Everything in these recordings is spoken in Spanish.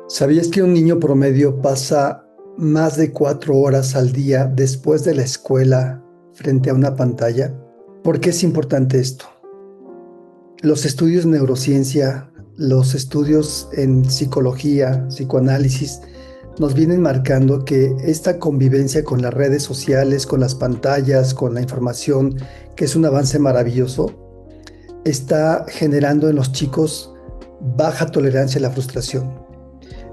¿Sabías que un niño promedio pasa más de 4 horas al día después de la escuela frente a una pantalla? ¿Por qué es importante esto? Los estudios de neurociencia, los estudios en psicología, psicoanálisis, nos vienen marcando que esta convivencia con las redes sociales, con las pantallas, con la información, que es un avance maravilloso, está generando en los chicos baja tolerancia a la frustración.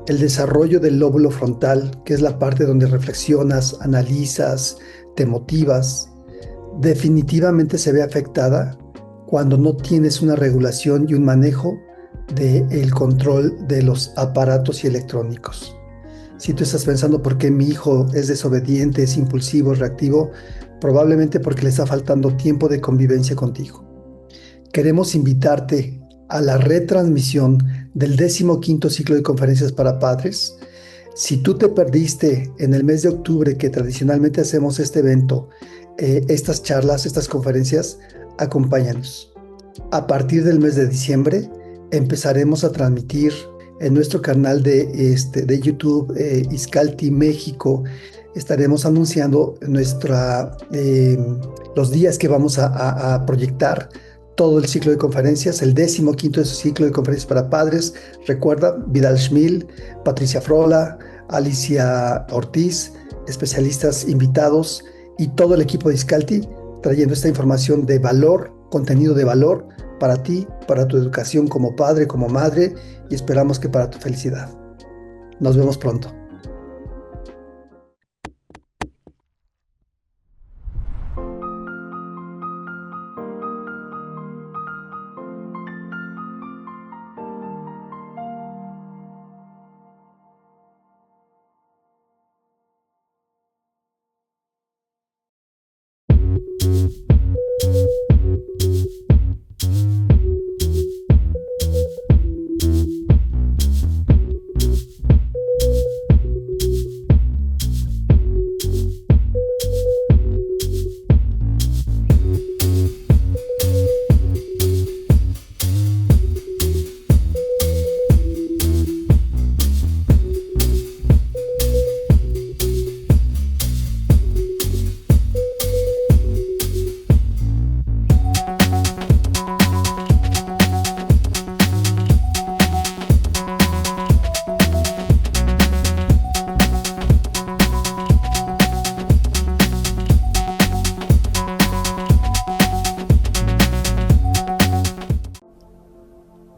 El desarrollo del lóbulo frontal, que es la parte donde reflexionas, analizas, te motivas, definitivamente se ve afectada cuando no tienes una regulación y un manejo del control de los aparatos y electrónicos. Si tú estás pensando por qué mi hijo es desobediente, es impulsivo, es reactivo, probablemente porque le está faltando tiempo de convivencia contigo. Queremos invitarte a la retransmisión del 15º ciclo de conferencias para padres. Si tú te perdiste en el mes de octubre, que tradicionalmente hacemos este evento, estas charlas, estas conferencias, acompáñanos. A partir del mes de diciembre empezaremos a transmitir en nuestro canal de YouTube, Iscalti México. Estaremos anunciando los días que vamos a proyectar todo el ciclo de conferencias, el 15º ciclo de conferencias para padres. Recuerda, Vidal Schmil, Patricia Frola, Alicia Ortiz, especialistas invitados y todo el equipo de Iscalti trayendo esta información de valor, contenido de valor para ti, para tu educación como padre, como madre y esperamos que para tu felicidad. Nos vemos pronto.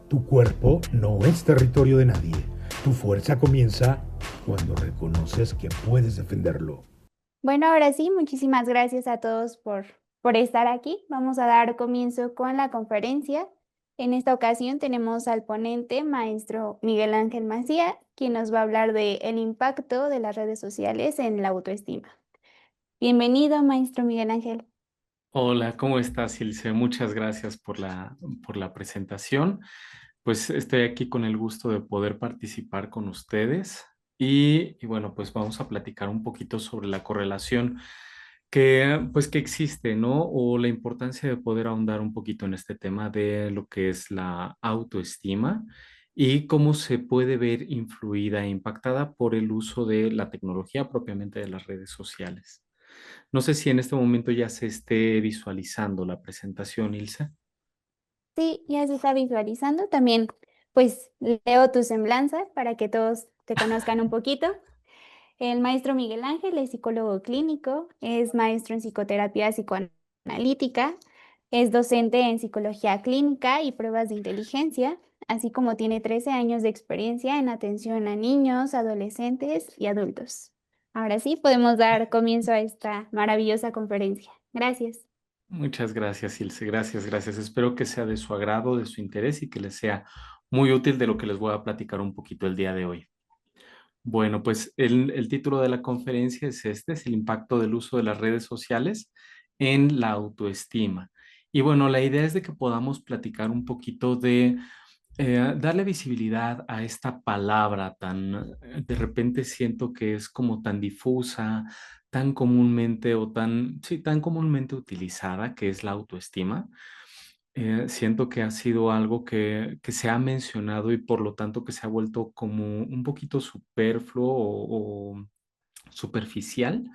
Tu cuerpo no es territorio de nadie. Tu fuerza comienza cuando reconoces que puedes defenderlo. Bueno, ahora sí, muchísimas gracias a todos por estar aquí. Vamos a dar comienzo con la conferencia. En esta ocasión tenemos al ponente, maestro Miguel Ángel Macía, quien nos va a hablar de el impacto de las redes sociales en la autoestima. Bienvenido, maestro Miguel Ángel. Hola, ¿cómo estás, Ilse? Muchas gracias por la presentación. Pues estoy aquí con el gusto de poder participar con ustedes y bueno, pues vamos a platicar un poquito sobre la correlación que existe, ¿no? O la importancia de poder ahondar un poquito en este tema de lo que es la autoestima y cómo se puede ver influida e impactada por el uso de la tecnología propiamente de las redes sociales. No sé si en este momento ya se esté visualizando la presentación, Ilse. Sí, ya se está visualizando. También, pues, leo tu semblanza para que todos te conozcan un poquito. El maestro Miguel Ángel es psicólogo clínico, es maestro en psicoterapia psicoanalítica, es docente en psicología clínica y pruebas de inteligencia, así como tiene 13 años de experiencia en atención a niños, adolescentes y adultos. Ahora sí, podemos dar comienzo a esta maravillosa conferencia. Gracias. Muchas gracias, Ilse. Gracias, gracias. Espero que sea de su agrado, de su interés y que les sea muy útil de lo que les voy a platicar un poquito el día de hoy. Bueno, pues el título de la conferencia es este, es el impacto del uso de las redes sociales en la autoestima. Y bueno, la idea es de que podamos platicar un poquito de darle visibilidad a esta palabra de repente siento que es como tan difusa, tan comúnmente o tan, sí, tan comúnmente utilizada, que es la autoestima. siento que ha sido algo que se ha mencionado y por lo tanto que se ha vuelto como un poquito superfluo o superficial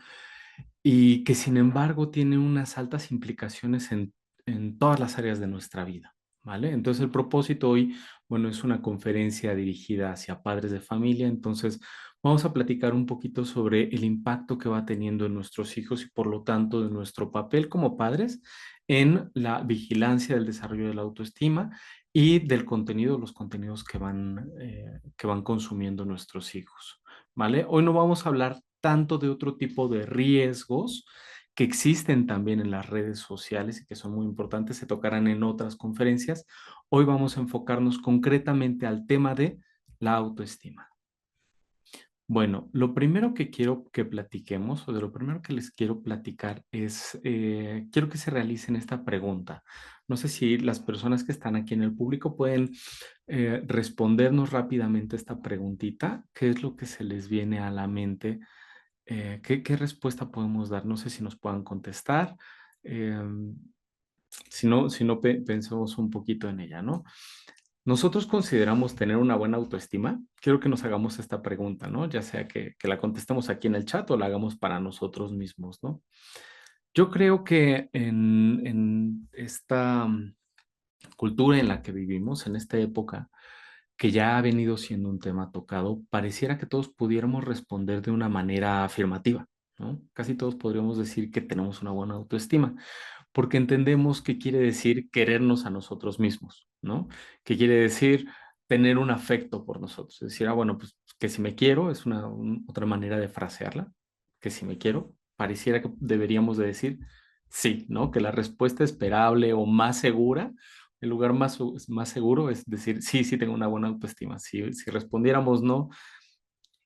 y que sin embargo tiene unas altas implicaciones en todas las áreas de nuestra vida, ¿vale? Entonces el propósito hoy, bueno, es una conferencia dirigida hacia padres de familia, entonces vamos a platicar un poquito sobre el impacto que va teniendo en nuestros hijos y por lo tanto de nuestro papel como padres en la vigilancia del desarrollo de la autoestima y del contenido, los contenidos que van consumiendo nuestros hijos, ¿vale? Hoy no vamos a hablar tanto de otro tipo de riesgos que existen también en las redes sociales y que son muy importantes, se tocarán en otras conferencias. Hoy vamos a enfocarnos concretamente al tema de la autoestima. Bueno, lo primero que quiero que platiquemos, o de lo primero que les quiero platicar es, quiero que se realicen esta pregunta. No sé si las personas que están aquí en el público pueden respondernos rápidamente esta preguntita. ¿Qué es lo que se les viene a la mente? ¿Qué respuesta podemos dar? No sé si nos puedan contestar. Si no, pensemos un poquito en ella, ¿no? Nosotros consideramos tener una buena autoestima. Quiero que nos hagamos esta pregunta, ¿no? Ya sea que la contestemos aquí en el chat o la hagamos para nosotros mismos, ¿no? Yo creo que en esta cultura en la que vivimos, en esta época, que ya ha venido siendo un tema tocado, pareciera que todos pudiéramos responder de una manera afirmativa, ¿no? Casi todos podríamos decir que tenemos una buena autoestima porque entendemos que quiere decir querernos a nosotros mismos, ¿no? Que quiere decir tener un afecto por nosotros. Es decir, bueno, pues que si me quiero es otra manera de frasearla, que si me quiero, pareciera que deberíamos de decir sí, ¿no? Que la respuesta esperable o más segura, el lugar más seguro es decir, sí, sí tengo una buena autoestima. Si respondiéramos no,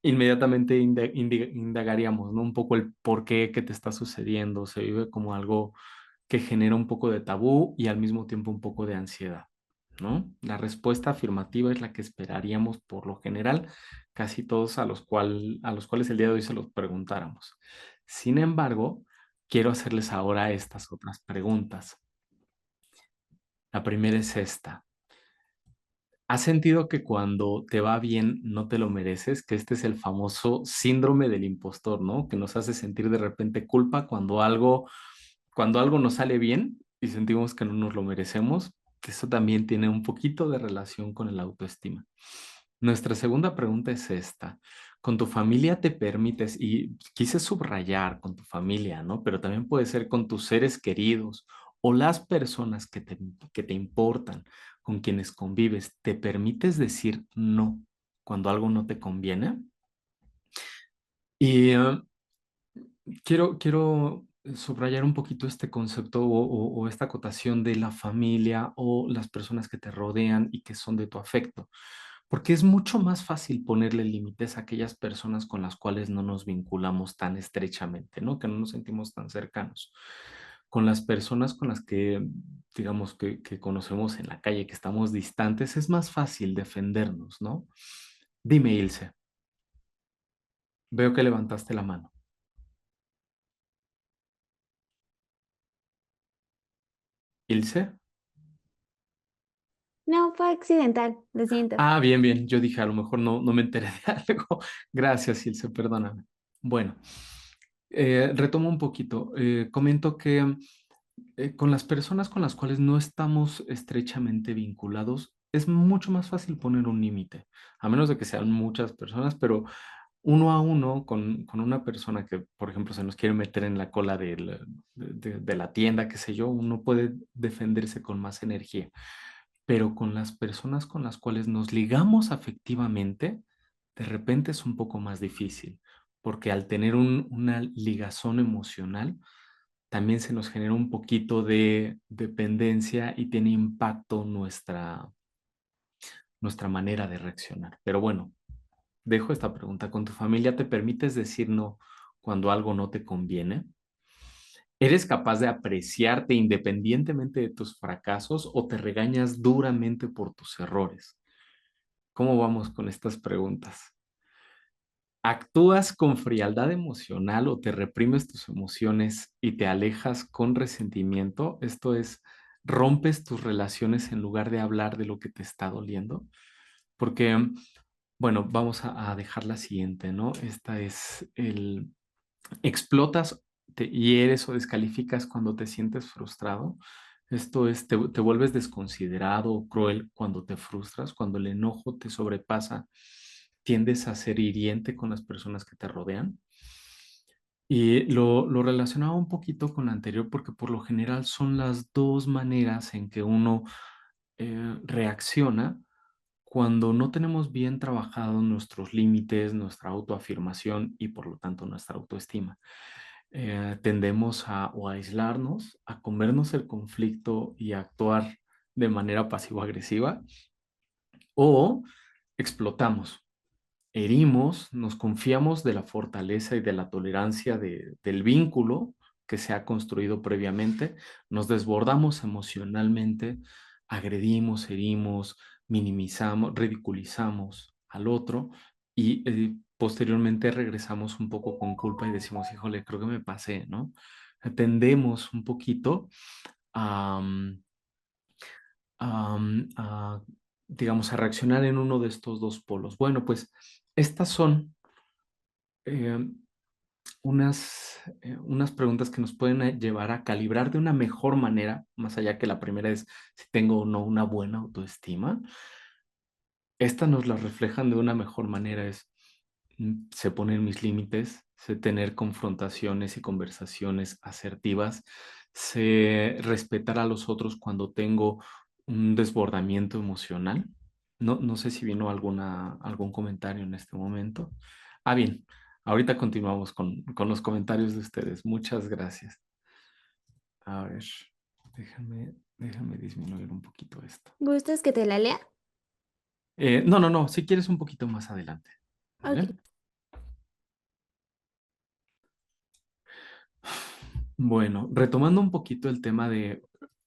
inmediatamente indagaríamos, ¿no? Un poco el por qué, qué te está sucediendo. Se vive como algo que genera un poco de tabú y al mismo tiempo un poco de ansiedad, ¿no? La respuesta afirmativa es la que esperaríamos por lo general, casi todos a los cuales el día de hoy se los preguntáramos. Sin embargo, quiero hacerles ahora estas otras preguntas. La primera es esta. ¿Has sentido que cuando te va bien no te lo mereces? Que este es el famoso síndrome del impostor, ¿no? Que nos hace sentir de repente culpa cuando algo nos sale bien y sentimos que no nos lo merecemos. Eso también tiene un poquito de relación con el autoestima. Nuestra segunda pregunta es esta. ¿Con tu familia te permites, y quise subrayar con tu familia, ¿no? Pero también puede ser con tus seres queridos o las personas que te importan, con quienes convives, ¿te permites decir no cuando algo no te conviene? Y quiero subrayar un poquito este concepto o esta acotación de la familia o las personas que te rodean y que son de tu afecto, porque es mucho más fácil ponerle límites a aquellas personas con las cuales no nos vinculamos tan estrechamente, ¿no? Que no nos sentimos tan cercanos. Con las personas con las que, digamos, que conocemos en la calle, que estamos distantes, es más fácil defendernos, ¿no? Dime, Ilse, veo que levantaste la mano. Ilse. No, fue accidental, lo siento. Ah, bien, bien. Yo dije, a lo mejor no me enteré de algo. Gracias, Ilse, perdóname. Bueno, retomo un poquito. Comento que con las personas con las cuales no estamos estrechamente vinculados, es mucho más fácil poner un límite, a menos de que sean muchas personas, pero uno a uno con una persona que, por ejemplo, se nos quiere meter en la cola de la tienda, qué sé yo, uno puede defenderse con más energía, pero con las personas con las cuales nos ligamos afectivamente, de repente es un poco más difícil, porque al tener una ligazón emocional, también se nos genera un poquito de dependencia y tiene impacto nuestra manera de reaccionar. Pero bueno, dejo esta pregunta. ¿Con tu familia te permites decir no cuando algo no te conviene? ¿Eres capaz de apreciarte independientemente de tus fracasos o te regañas duramente por tus errores? ¿Cómo vamos con estas preguntas? ¿Actúas con frialdad emocional o te reprimes tus emociones y te alejas con resentimiento? Esto es rompes tus relaciones en lugar de hablar de lo que te está doliendo. Porque, bueno, vamos a dejar la siguiente, ¿no? Esta es el explotas, te hieres o descalificas cuando te sientes frustrado. Esto es, te vuelves desconsiderado o cruel cuando te frustras, cuando el enojo te sobrepasa, tiendes a ser hiriente con las personas que te rodean. Y lo relacionaba un poquito con lo anterior porque por lo general son las dos maneras en que uno reacciona cuando no tenemos bien trabajados nuestros límites, nuestra autoafirmación y por lo tanto nuestra autoestima. Tendemos a o a aislarnos, a comernos el conflicto y a actuar de manera pasivo-agresiva o explotamos, herimos, nos confiamos de la fortaleza y de la tolerancia del vínculo que se ha construido previamente, nos desbordamos emocionalmente, agredimos, herimos, minimizamos, ridiculizamos al otro y posteriormente regresamos un poco con culpa y decimos, híjole, creo que me pasé, ¿no? Tendemos un poquito a, a, digamos, a reaccionar en uno de estos dos polos. Bueno, pues estas son eh, unas preguntas que nos pueden llevar a calibrar de una mejor manera, más allá que la primera es si tengo o no una buena autoestima. Estas nos las reflejan de una mejor manera, es sé poner mis límites, sé tener confrontaciones y conversaciones asertivas, sé respetar a los otros cuando tengo un desbordamiento emocional. No sé si vino algún comentario en este momento. Ah, bien, ahorita continuamos con los comentarios de ustedes. Muchas gracias. A ver, déjame disminuir un poquito esto. ¿Gustas que te la lea? No, si quieres un poquito más adelante. Ok. ¿Vale? Bueno, retomando un poquito el tema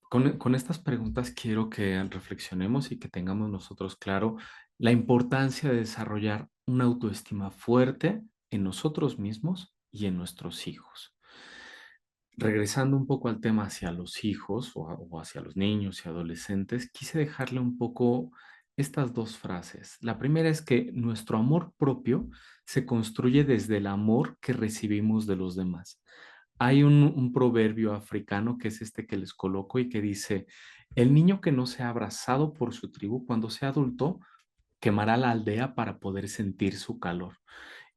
con estas preguntas quiero que reflexionemos y que tengamos nosotros claro la importancia de desarrollar una autoestima fuerte en nosotros mismos y en nuestros hijos. Regresando un poco al tema hacia los hijos o hacia los niños y adolescentes, quise dejarle un poco estas dos frases. La primera es que nuestro amor propio se construye desde el amor que recibimos de los demás. Hay un proverbio africano que es este que les coloco y que dice, el niño que no sea abrazado por su tribu cuando sea adulto quemará la aldea para poder sentir su calor.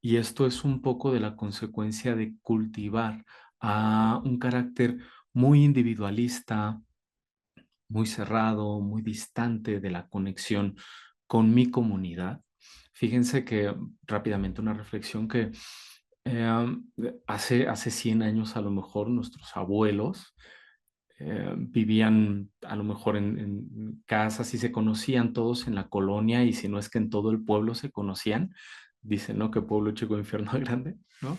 Y esto es un poco de la consecuencia de cultivar a un carácter muy individualista, muy cerrado, muy distante de la conexión con mi comunidad. Fíjense que rápidamente una reflexión que eh, hace 100 años a lo mejor nuestros abuelos vivían a lo mejor en casas y se conocían todos en la colonia y si no es que en todo el pueblo se conocían. Dicen, ¿no? Que pueblo chico, infierno grande, ¿no?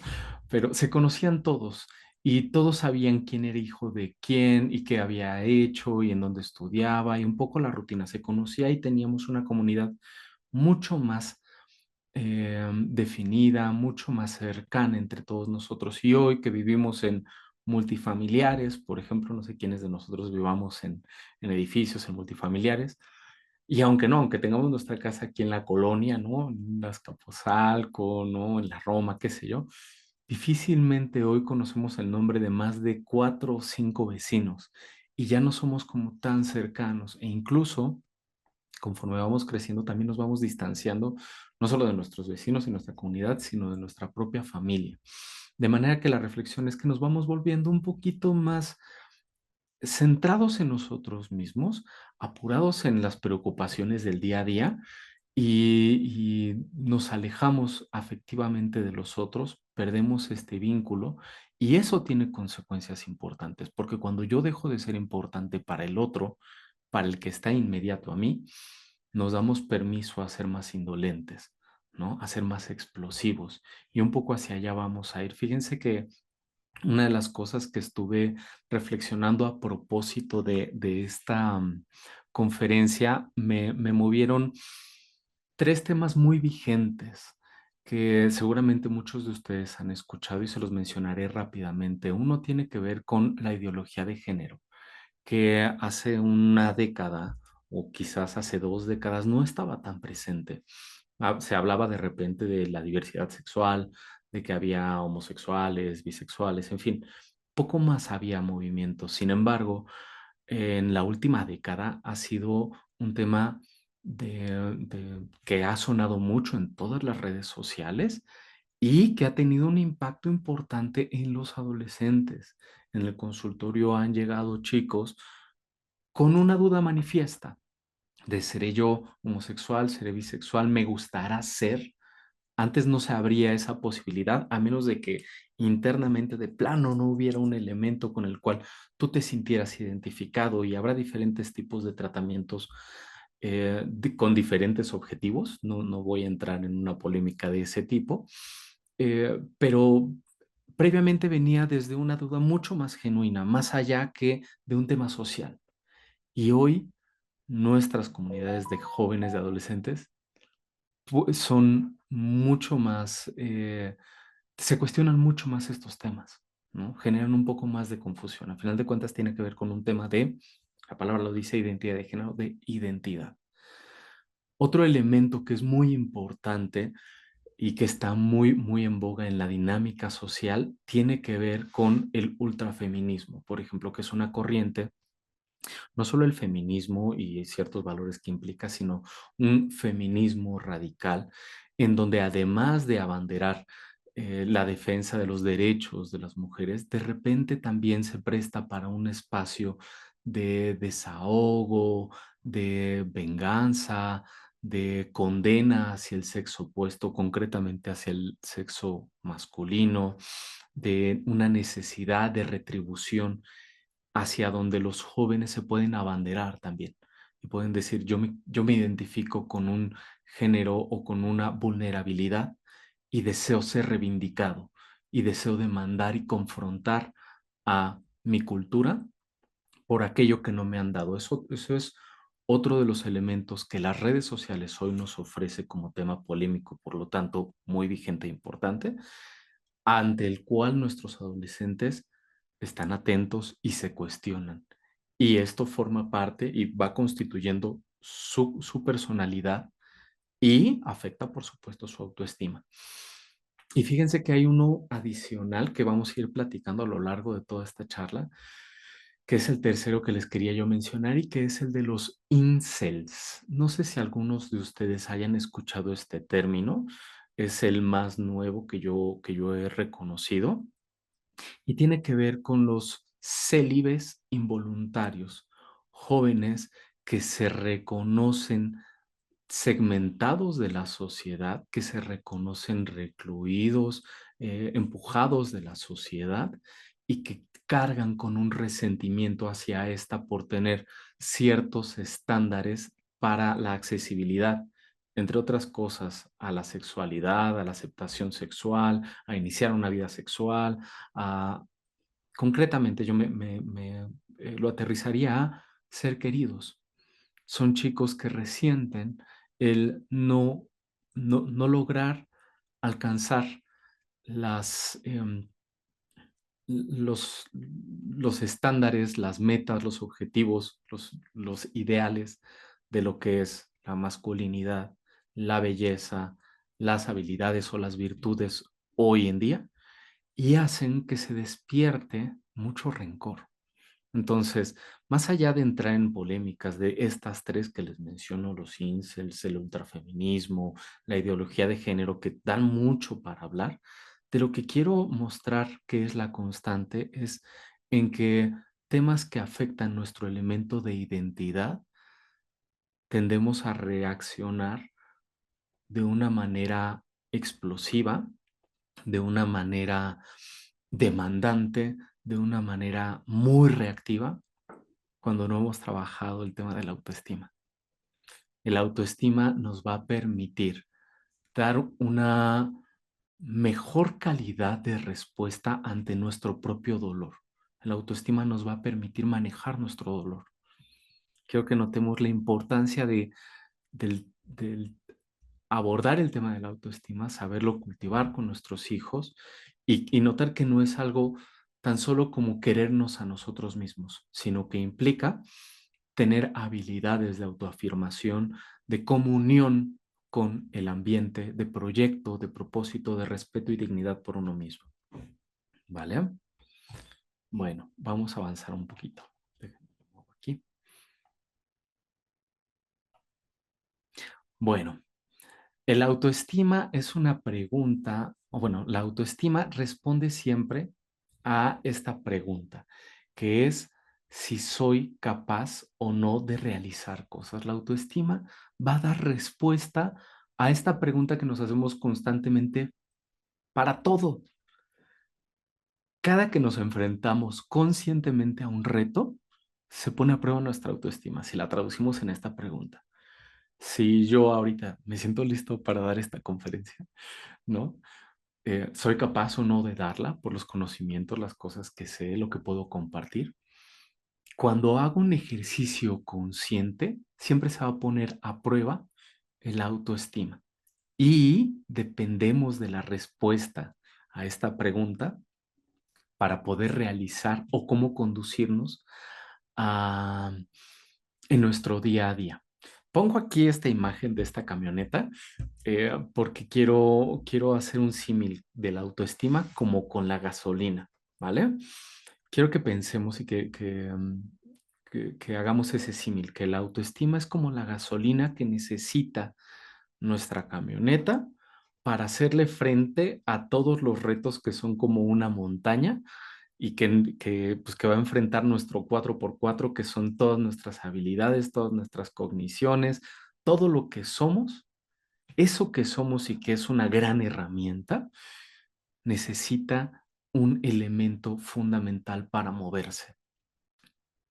Pero se conocían todos y todos sabían quién era hijo de quién y qué había hecho y en dónde estudiaba y un poco la rutina. Se conocía y teníamos una comunidad mucho más definida, mucho más cercana entre todos nosotros. Y hoy que vivimos en multifamiliares, por ejemplo, no sé quiénes de nosotros vivamos en edificios, en multifamiliares, y aunque no, aunque tengamos nuestra casa aquí en la colonia, ¿no? En Azcapotzalco, ¿no? En la Roma, qué sé yo, difícilmente hoy conocemos el nombre de más de 4 o 5 vecinos y ya no somos como tan cercanos e incluso conforme vamos creciendo también nos vamos distanciando no solo de nuestros vecinos y nuestra comunidad, sino de nuestra propia familia. De manera que la reflexión es que nos vamos volviendo un poquito más centrados en nosotros mismos, apurados en las preocupaciones del día a día y nos alejamos afectivamente de los otros, perdemos este vínculo y eso tiene consecuencias importantes, porque cuando yo dejo de ser importante para el otro, para el que está inmediato a mí, nos damos permiso a ser más indolentes, ¿no? A ser más explosivos y un poco hacia allá vamos a ir. Fíjense que una de las cosas que estuve reflexionando a propósito de esta conferencia me movieron 3 temas muy vigentes que seguramente muchos de ustedes han escuchado y se los mencionaré rápidamente. Uno tiene que ver con la ideología de género, que hace una década o quizás hace 2 décadas no estaba tan presente. Se hablaba de repente de la diversidad sexual, de que había homosexuales, bisexuales, en fin, poco más había movimiento. Sin embargo, en la última década ha sido un tema que ha sonado mucho en todas las redes sociales y que ha tenido un impacto importante en los adolescentes. En el consultorio han llegado chicos con una duda manifiesta de seré yo homosexual, seré bisexual, me gustará ser. Antes no se abría esa posibilidad a menos de que internamente de plano no hubiera un elemento con el cual tú te sintieras identificado, y habrá diferentes tipos de tratamientos con diferentes objetivos. No voy a entrar en una polémica de ese tipo, pero previamente venía desde una duda mucho más genuina, más allá que de un tema social. Y hoy nuestras comunidades de jóvenes, de adolescentes, son mucho más, se cuestionan mucho más estos temas, ¿no? Generan un poco más de confusión. A final de cuentas tiene que ver con un tema de, la palabra lo dice, identidad de género, de identidad. Otro elemento que es muy importante y que está muy, muy en boga en la dinámica social tiene que ver con el ultrafeminismo, por ejemplo, que es una corriente, no solo el feminismo y ciertos valores que implica, sino un feminismo radical, en donde además de abanderar la defensa de los derechos de las mujeres, de repente también se presta para un espacio de desahogo, de venganza, de condena hacia el sexo opuesto, concretamente hacia el sexo masculino, de una necesidad de retribución hacia donde los jóvenes se pueden abanderar también y pueden decir, yo me identifico con un género o con una vulnerabilidad y deseo ser reivindicado y deseo demandar y confrontar a mi cultura por aquello que no me han dado. Eso es otro de los elementos que las redes sociales hoy nos ofrece como tema polémico, por lo tanto muy vigente e importante, ante el cual nuestros adolescentes están atentos y se cuestionan. Y esto forma parte y va constituyendo su personalidad y afecta, por supuesto, su autoestima. Y fíjense que hay uno adicional que vamos a ir platicando a lo largo de toda esta charla, que es el tercero que les quería yo mencionar y que es el de los incels. No sé si algunos de ustedes hayan escuchado este término. Es el más nuevo que yo he reconocido y tiene que ver con los célibes involuntarios, jóvenes que se reconocen segmentados de la sociedad, que se reconocen recluidos, empujados de la sociedad y que cargan con un resentimiento hacia esta por tener ciertos estándares para la accesibilidad, entre otras cosas, a la sexualidad, a la aceptación sexual, a iniciar una vida sexual, a concretamente yo lo aterrizaría a ser queridos. Son chicos que resienten el no lograr alcanzar las, los estándares, las metas, los objetivos, los ideales de lo que es la masculinidad, la belleza, las habilidades o las virtudes hoy en día, y hacen que se despierte mucho rencor. Entonces, más allá de entrar en polémicas de estas tres que les menciono, los incels, el ultrafeminismo, la ideología de género, que dan mucho para hablar, de lo que quiero mostrar que es la constante es en que temas que afectan nuestro elemento de identidad tendemos a reaccionar de una manera explosiva, de una manera demandante, de una manera muy reactiva, cuando no hemos trabajado el tema de la autoestima. El autoestima nos va a permitir dar una mejor calidad de respuesta ante nuestro propio dolor. La autoestima nos va a permitir manejar nuestro dolor. Quiero que notemos la importancia del abordar el tema de la autoestima, saberlo cultivar con nuestros hijos y notar que no es algo tan solo como querernos a nosotros mismos, sino que implica tener habilidades de autoafirmación, de comunión con el ambiente, de proyecto, de propósito, de respeto y dignidad por uno mismo. ¿Vale? Bueno, vamos a avanzar un poquito. Aquí. Bueno, el autoestima es una pregunta, o bueno, la autoestima responde siempre a esta pregunta, que es si soy capaz o no de realizar cosas. La autoestima va a dar respuesta a esta pregunta que nos hacemos constantemente para todo. Cada que nos enfrentamos conscientemente a un reto, se pone a prueba nuestra autoestima, si la traducimos en esta pregunta. Si yo ahorita me siento listo para dar esta conferencia, ¿no? ¿Soy capaz o no de darla por los conocimientos, las cosas que sé, lo que puedo compartir? Cuando hago un ejercicio consciente, siempre se va a poner a prueba el autoestima. Y dependemos de la respuesta a esta pregunta para poder realizar o cómo conducirnos a, en nuestro día a día. Pongo aquí esta imagen de esta camioneta porque quiero hacer un símil de la autoestima como con la gasolina, ¿vale? Quiero que pensemos y que hagamos ese símil, que la autoestima es como la gasolina que necesita nuestra camioneta para hacerle frente a todos los retos que son como una montaña y pues, que va a enfrentar nuestro 4x4, que son todas nuestras habilidades, todas nuestras cogniciones, todo lo que somos, eso que somos y que es una gran herramienta, necesita un elemento fundamental para moverse.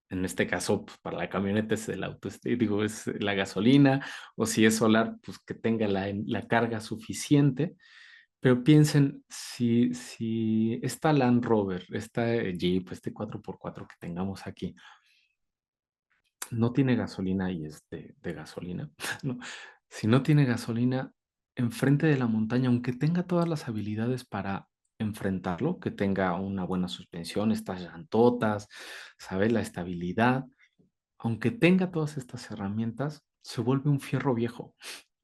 En este caso, pues, para la camioneta es el auto, digo, es la gasolina, o si es solar, pues que tenga la carga suficiente. Pero piensen, si esta Land Rover, esta Jeep, este 4x4 que tengamos aquí, no tiene gasolina y es de gasolina, ¿no? Si no tiene gasolina, enfrente de la montaña, aunque tenga todas las habilidades para enfrentarlo, que tenga una buena suspensión, estas llantotas, ¿sabes? La estabilidad, aunque tenga todas estas herramientas, se vuelve un fierro viejo,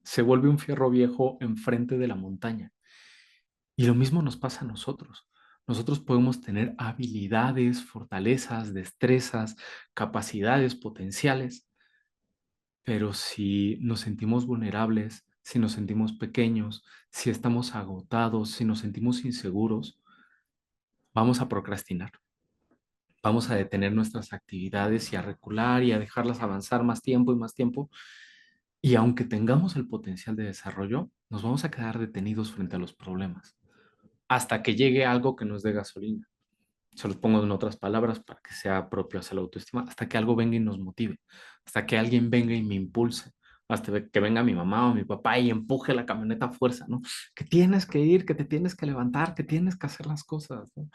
se vuelve un fierro viejo enfrente de la montaña. Y lo mismo nos pasa a nosotros. Nosotros podemos tener habilidades, fortalezas, destrezas, capacidades potenciales, pero si nos sentimos vulnerables, si nos sentimos pequeños, si estamos agotados, si nos sentimos inseguros, vamos a procrastinar. Vamos a detener nuestras actividades y a recular y a dejarlas avanzar más tiempo y más tiempo. Y aunque tengamos el potencial de desarrollo, nos vamos a quedar detenidos frente a los problemas hasta que llegue algo que nos dé gasolina. Se los pongo en otras palabras para que sea propio hacia la autoestima, hasta que algo venga y nos motive, hasta que alguien venga y me impulse, hasta que venga mi mamá o mi papá y empuje la camioneta a fuerza, ¿no? Que tienes que ir, que te tienes que levantar, que tienes que hacer las cosas, ¿no?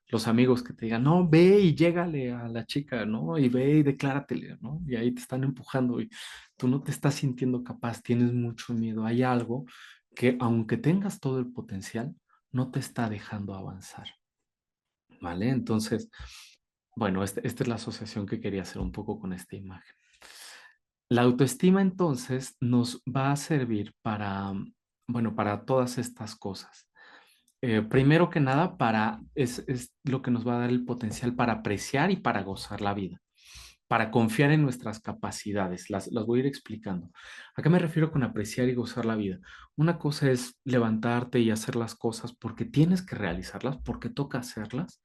Los amigos que te digan, no, ve y llégale a la chica, ¿no? Y ve y decláratele, ¿no? Y ahí te están empujando y tú no te estás sintiendo capaz, tienes mucho miedo, hay algo que aunque tengas todo el potencial, no te está dejando avanzar. ¿Vale? Entonces, bueno, esta es la asociación que quería hacer un poco con esta imagen. La autoestima entonces nos va a servir para, bueno, para todas estas cosas. Primero que nada, es lo que nos va a dar el potencial para apreciar y para gozar la vida, para confiar en nuestras capacidades. Las voy a ir explicando. ¿A qué me refiero con apreciar y gozar la vida? Una cosa es levantarte y hacer las cosas porque tienes que realizarlas, porque toca hacerlas.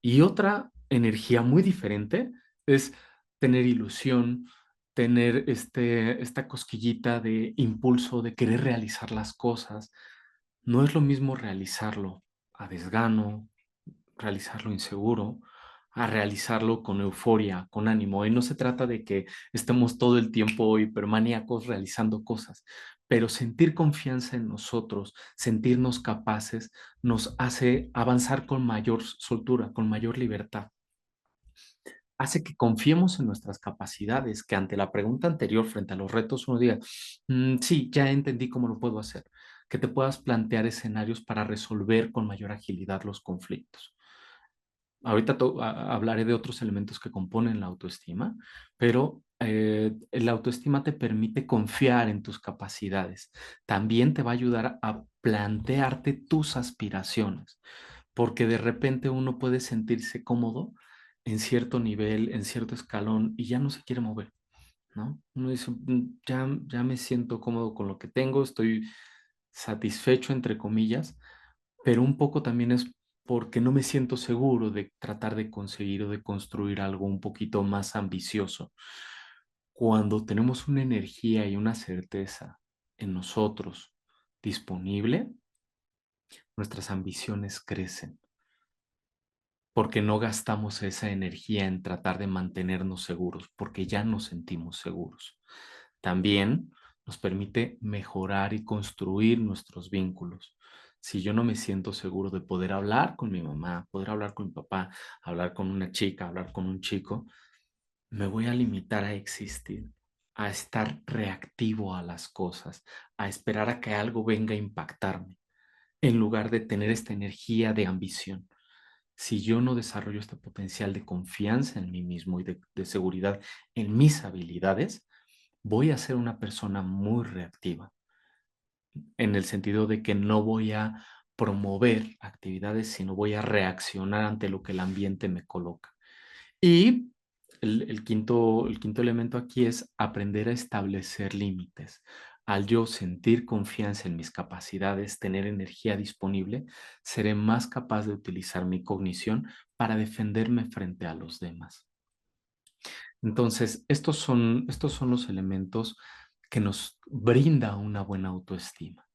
Y otra energía muy diferente es tener ilusión, tener esta cosquillita de impulso, de querer realizar las cosas. No es lo mismo realizarlo a desgano, realizarlo inseguro, a realizarlo con euforia, con ánimo. Y no se trata de que estemos todo el tiempo hipermaníacos realizando cosas, pero sentir confianza en nosotros, sentirnos capaces, nos hace avanzar con mayor soltura, con mayor libertad. Hace que confiemos en nuestras capacidades, que ante la pregunta anterior, frente a los retos, uno diga, sí, ya entendí cómo lo puedo hacer, que te puedas plantear escenarios para resolver con mayor agilidad los conflictos. Ahorita hablaré de otros elementos que componen la autoestima, pero la autoestima te permite confiar en tus capacidades. También te va a ayudar a plantearte tus aspiraciones, porque de repente uno puede sentirse cómodo en cierto nivel, en cierto escalón y ya no se quiere mover, ¿no? Uno dice, ya me siento cómodo con lo que tengo, estoy satisfecho, entre comillas, pero un poco también es porque no me siento seguro de tratar de conseguir o de construir algo un poquito más ambicioso. Cuando tenemos una energía y una certeza en nosotros disponible, nuestras ambiciones crecen, porque no gastamos esa energía en tratar de mantenernos seguros, porque ya nos sentimos seguros. También nos permite mejorar y construir nuestros vínculos. Si yo no me siento seguro de poder hablar con mi mamá, poder hablar con mi papá, hablar con una chica, hablar con un chico, me voy a limitar a existir, a estar reactivo a las cosas, a esperar a que algo venga a impactarme, en lugar de tener esta energía de ambición. Si yo no desarrollo este potencial de confianza en mí mismo y de seguridad en mis habilidades, voy a ser una persona muy reactiva, en el sentido de que no voy a promover actividades, sino voy a reaccionar ante lo que el ambiente me coloca. Y el quinto elemento aquí es aprender a establecer límites. Al yo sentir confianza en mis capacidades, tener energía disponible, seré más capaz de utilizar mi cognición para defenderme frente a los demás. Entonces, estos son los elementos que nos brinda una buena autoestima.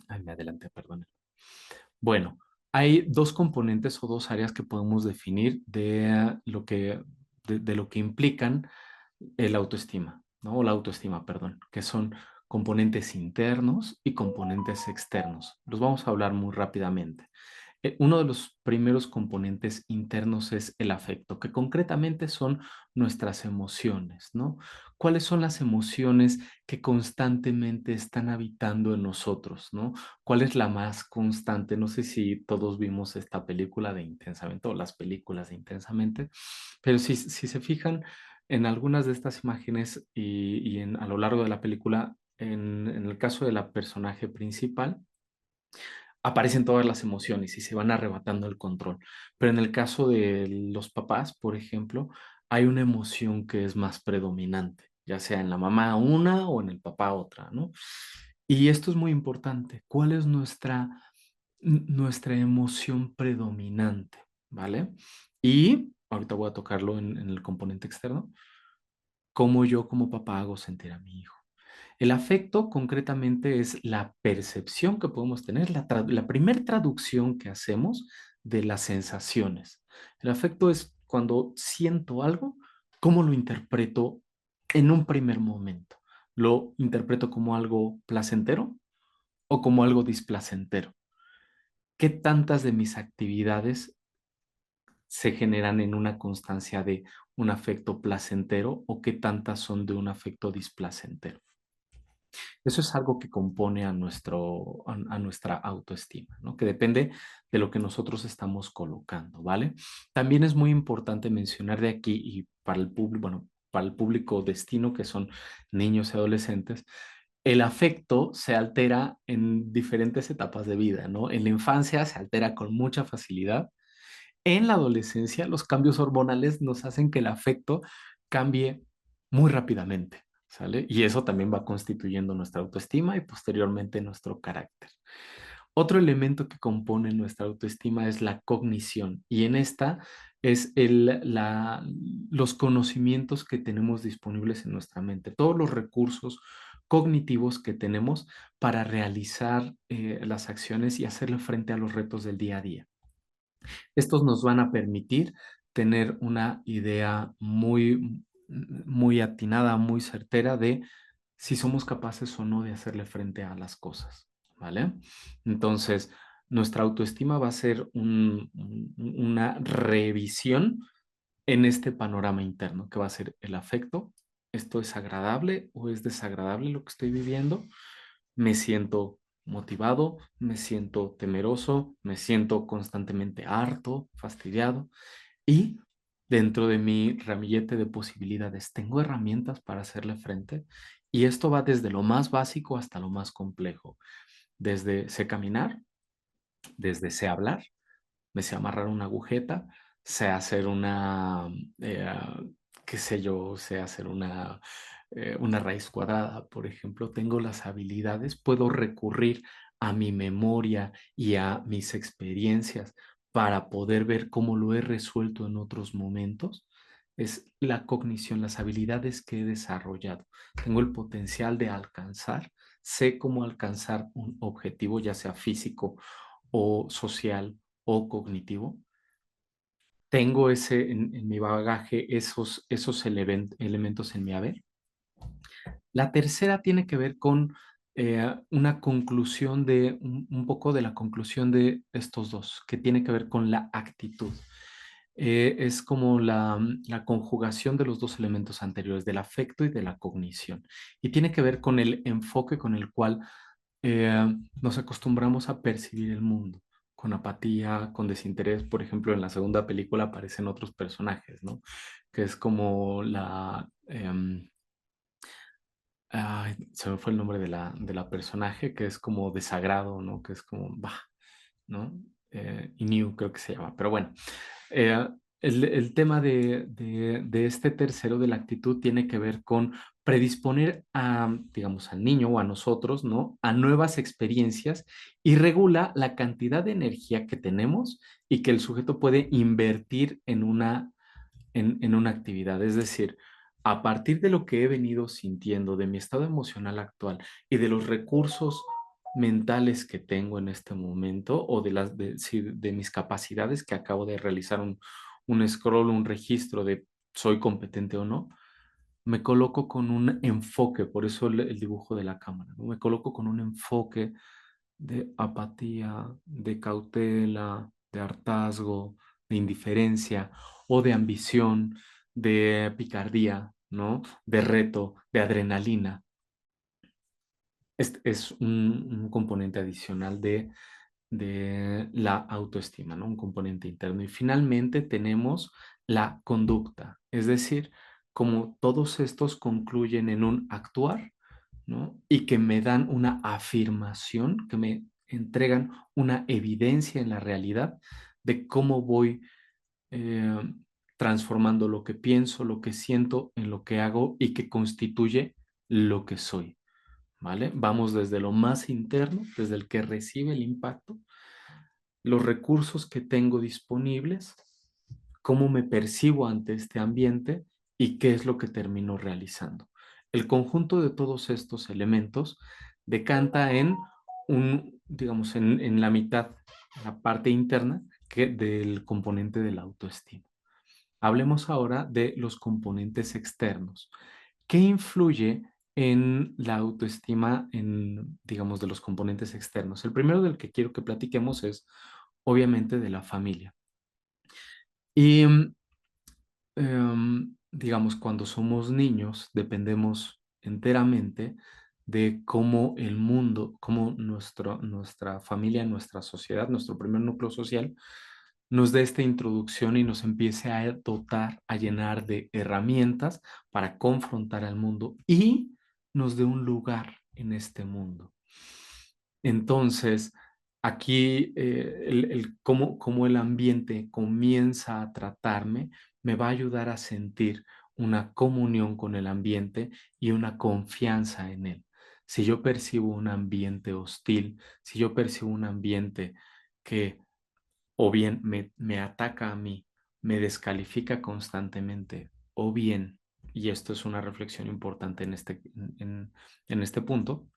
Ay, me adelanté, perdón. Bueno, hay dos componentes o dos áreas que podemos definir de lo que implican el autoestima, ¿no? O la autoestima, perdón, que son componentes internos y componentes externos. Los vamos a hablar muy rápidamente. Uno de los primeros componentes internos es el afecto, que concretamente son nuestras emociones, ¿no? ¿Cuáles son las emociones que constantemente están habitando en nosotros, ¿no? ¿Cuál es la más constante? No sé si todos vimos esta película de Intensamente o las películas de Intensamente, pero si se fijan en algunas de estas imágenes a lo largo de la película, en el caso de la personaje principal, aparecen todas las emociones y se van arrebatando el control. Pero en el caso de los papás, por ejemplo, hay una emoción que es más predominante, ya sea en la mamá una o en el papá otra, ¿no? Y esto es muy importante. ¿Cuál es nuestra emoción predominante? ¿Vale? Y ahorita voy a tocarlo en el componente externo. ¿Cómo yo como papá hago sentir a mi hijo? El afecto concretamente es la percepción que podemos tener, la primer traducción que hacemos de las sensaciones. El afecto es cuando siento algo, ¿cómo lo interpreto en un primer momento? ¿Lo interpreto como algo placentero o como algo displacentero? ¿Qué tantas de mis actividades se generan en una constancia de un afecto placentero o qué tantas son de un afecto displacentero? Eso es algo que compone a nuestra autoestima, ¿no? Que depende de lo que nosotros estamos colocando, ¿vale? También es muy importante mencionar de aquí y para el público, bueno, para el público destino, que son niños y adolescentes, el afecto se altera en diferentes etapas de vida, ¿no? En la infancia se altera con mucha facilidad. En la adolescencia, los cambios hormonales nos hacen que el afecto cambie muy rápidamente, ¿sale? Y eso también va constituyendo nuestra autoestima y posteriormente nuestro carácter. Otro elemento que compone nuestra autoestima es la cognición y en esta es los conocimientos que tenemos disponibles en nuestra mente, todos los recursos cognitivos que tenemos para realizar las acciones y hacerle frente a los retos del día a día. Estos nos van a permitir tener una idea muy atinada, muy certera de si somos capaces o no de hacerle frente a las cosas, ¿vale? Entonces, nuestra autoestima va a ser una revisión en este panorama interno, que va a ser el afecto. ¿Esto es agradable o es desagradable lo que estoy viviendo? ¿Me siento motivado, me siento temeroso, me siento constantemente harto, fastidiado y dentro de mi ramillete de posibilidades tengo herramientas para hacerle frente y esto va desde lo más básico hasta lo más complejo. Desde sé caminar, desde sé hablar, me sé amarrar una agujeta, sé hacer eh, qué sé yo, sé hacer una raíz cuadrada, por ejemplo. Tengo las habilidades, puedo recurrir a mi memoria y a mis experiencias para poder ver cómo lo he resuelto en otros momentos. Es la cognición, las habilidades que he desarrollado. Tengo el potencial de alcanzar, sé cómo alcanzar un objetivo, ya sea físico o social o cognitivo. Tengo en mi bagaje esos elementos en mi haber. La tercera tiene que ver con una conclusión un poco de la conclusión de estos dos, que tiene que ver con la actitud. Es como la conjugación de los dos elementos anteriores, del afecto y de la cognición. Y tiene que ver con el enfoque con el cual nos acostumbramos a percibir el mundo, con apatía, con desinterés. Por ejemplo, en la segunda película aparecen otros personajes, ¿no? Que es como ay, se me fue el nombre de la personaje, que es como desagrado, ¿no? Que es como, bah, ¿no? Iniu creo que se llama, pero bueno. Eh, el tema de este tercero de la actitud tiene que ver con predisponer a, digamos, al niño o a nosotros, ¿no? A nuevas experiencias y regula la cantidad de energía que tenemos y que el sujeto puede invertir en una actividad. Es decir, a partir de lo que he venido sintiendo, de mi estado emocional actual y de los recursos mentales que tengo en este momento o sí, de mis capacidades que acabo de realizar un scroll, un registro de soy competente o no, me coloco con un enfoque, por eso el dibujo de la cámara, ¿no? Me coloco con un enfoque de apatía, de cautela, de hartazgo, de indiferencia o de ambición, de picardía, ¿no? De reto, de adrenalina. Es un componente adicional de la autoestima, ¿no? Un componente interno. Y finalmente tenemos la conducta, es decir, como todos estos concluyen en un actuar, ¿no? Y que me dan una afirmación, que me entregan una evidencia en la realidad de cómo voy eh, transformando lo que pienso, lo que siento en lo que hago y que constituye lo que soy, ¿vale? Vamos desde lo más interno, desde el que recibe el impacto, los recursos que tengo disponibles, cómo me percibo ante este ambiente y qué es lo que termino realizando. El conjunto de todos estos elementos decanta en digamos, en la mitad, la parte interna del componente de la autoestima. Hablemos ahora de los componentes externos. ¿Qué influye en la autoestima digamos, de los componentes externos? El primero del que quiero que platiquemos es, obviamente, de la familia. Y digamos, cuando somos niños, dependemos enteramente de cómo el mundo, cómo nuestra familia, nuestra sociedad, nuestro primer núcleo social, nos dé esta introducción y nos empiece a dotar, a llenar de herramientas para confrontar al mundo y nos dé un lugar en este mundo. Entonces, aquí cómo el ambiente comienza a tratarme me va a ayudar a sentir una comunión con el ambiente y una confianza en él. Si yo percibo un ambiente hostil, si yo percibo un ambiente que o bien me ataca a mí, me descalifica constantemente, o bien, y esto es una reflexión importante en este punto,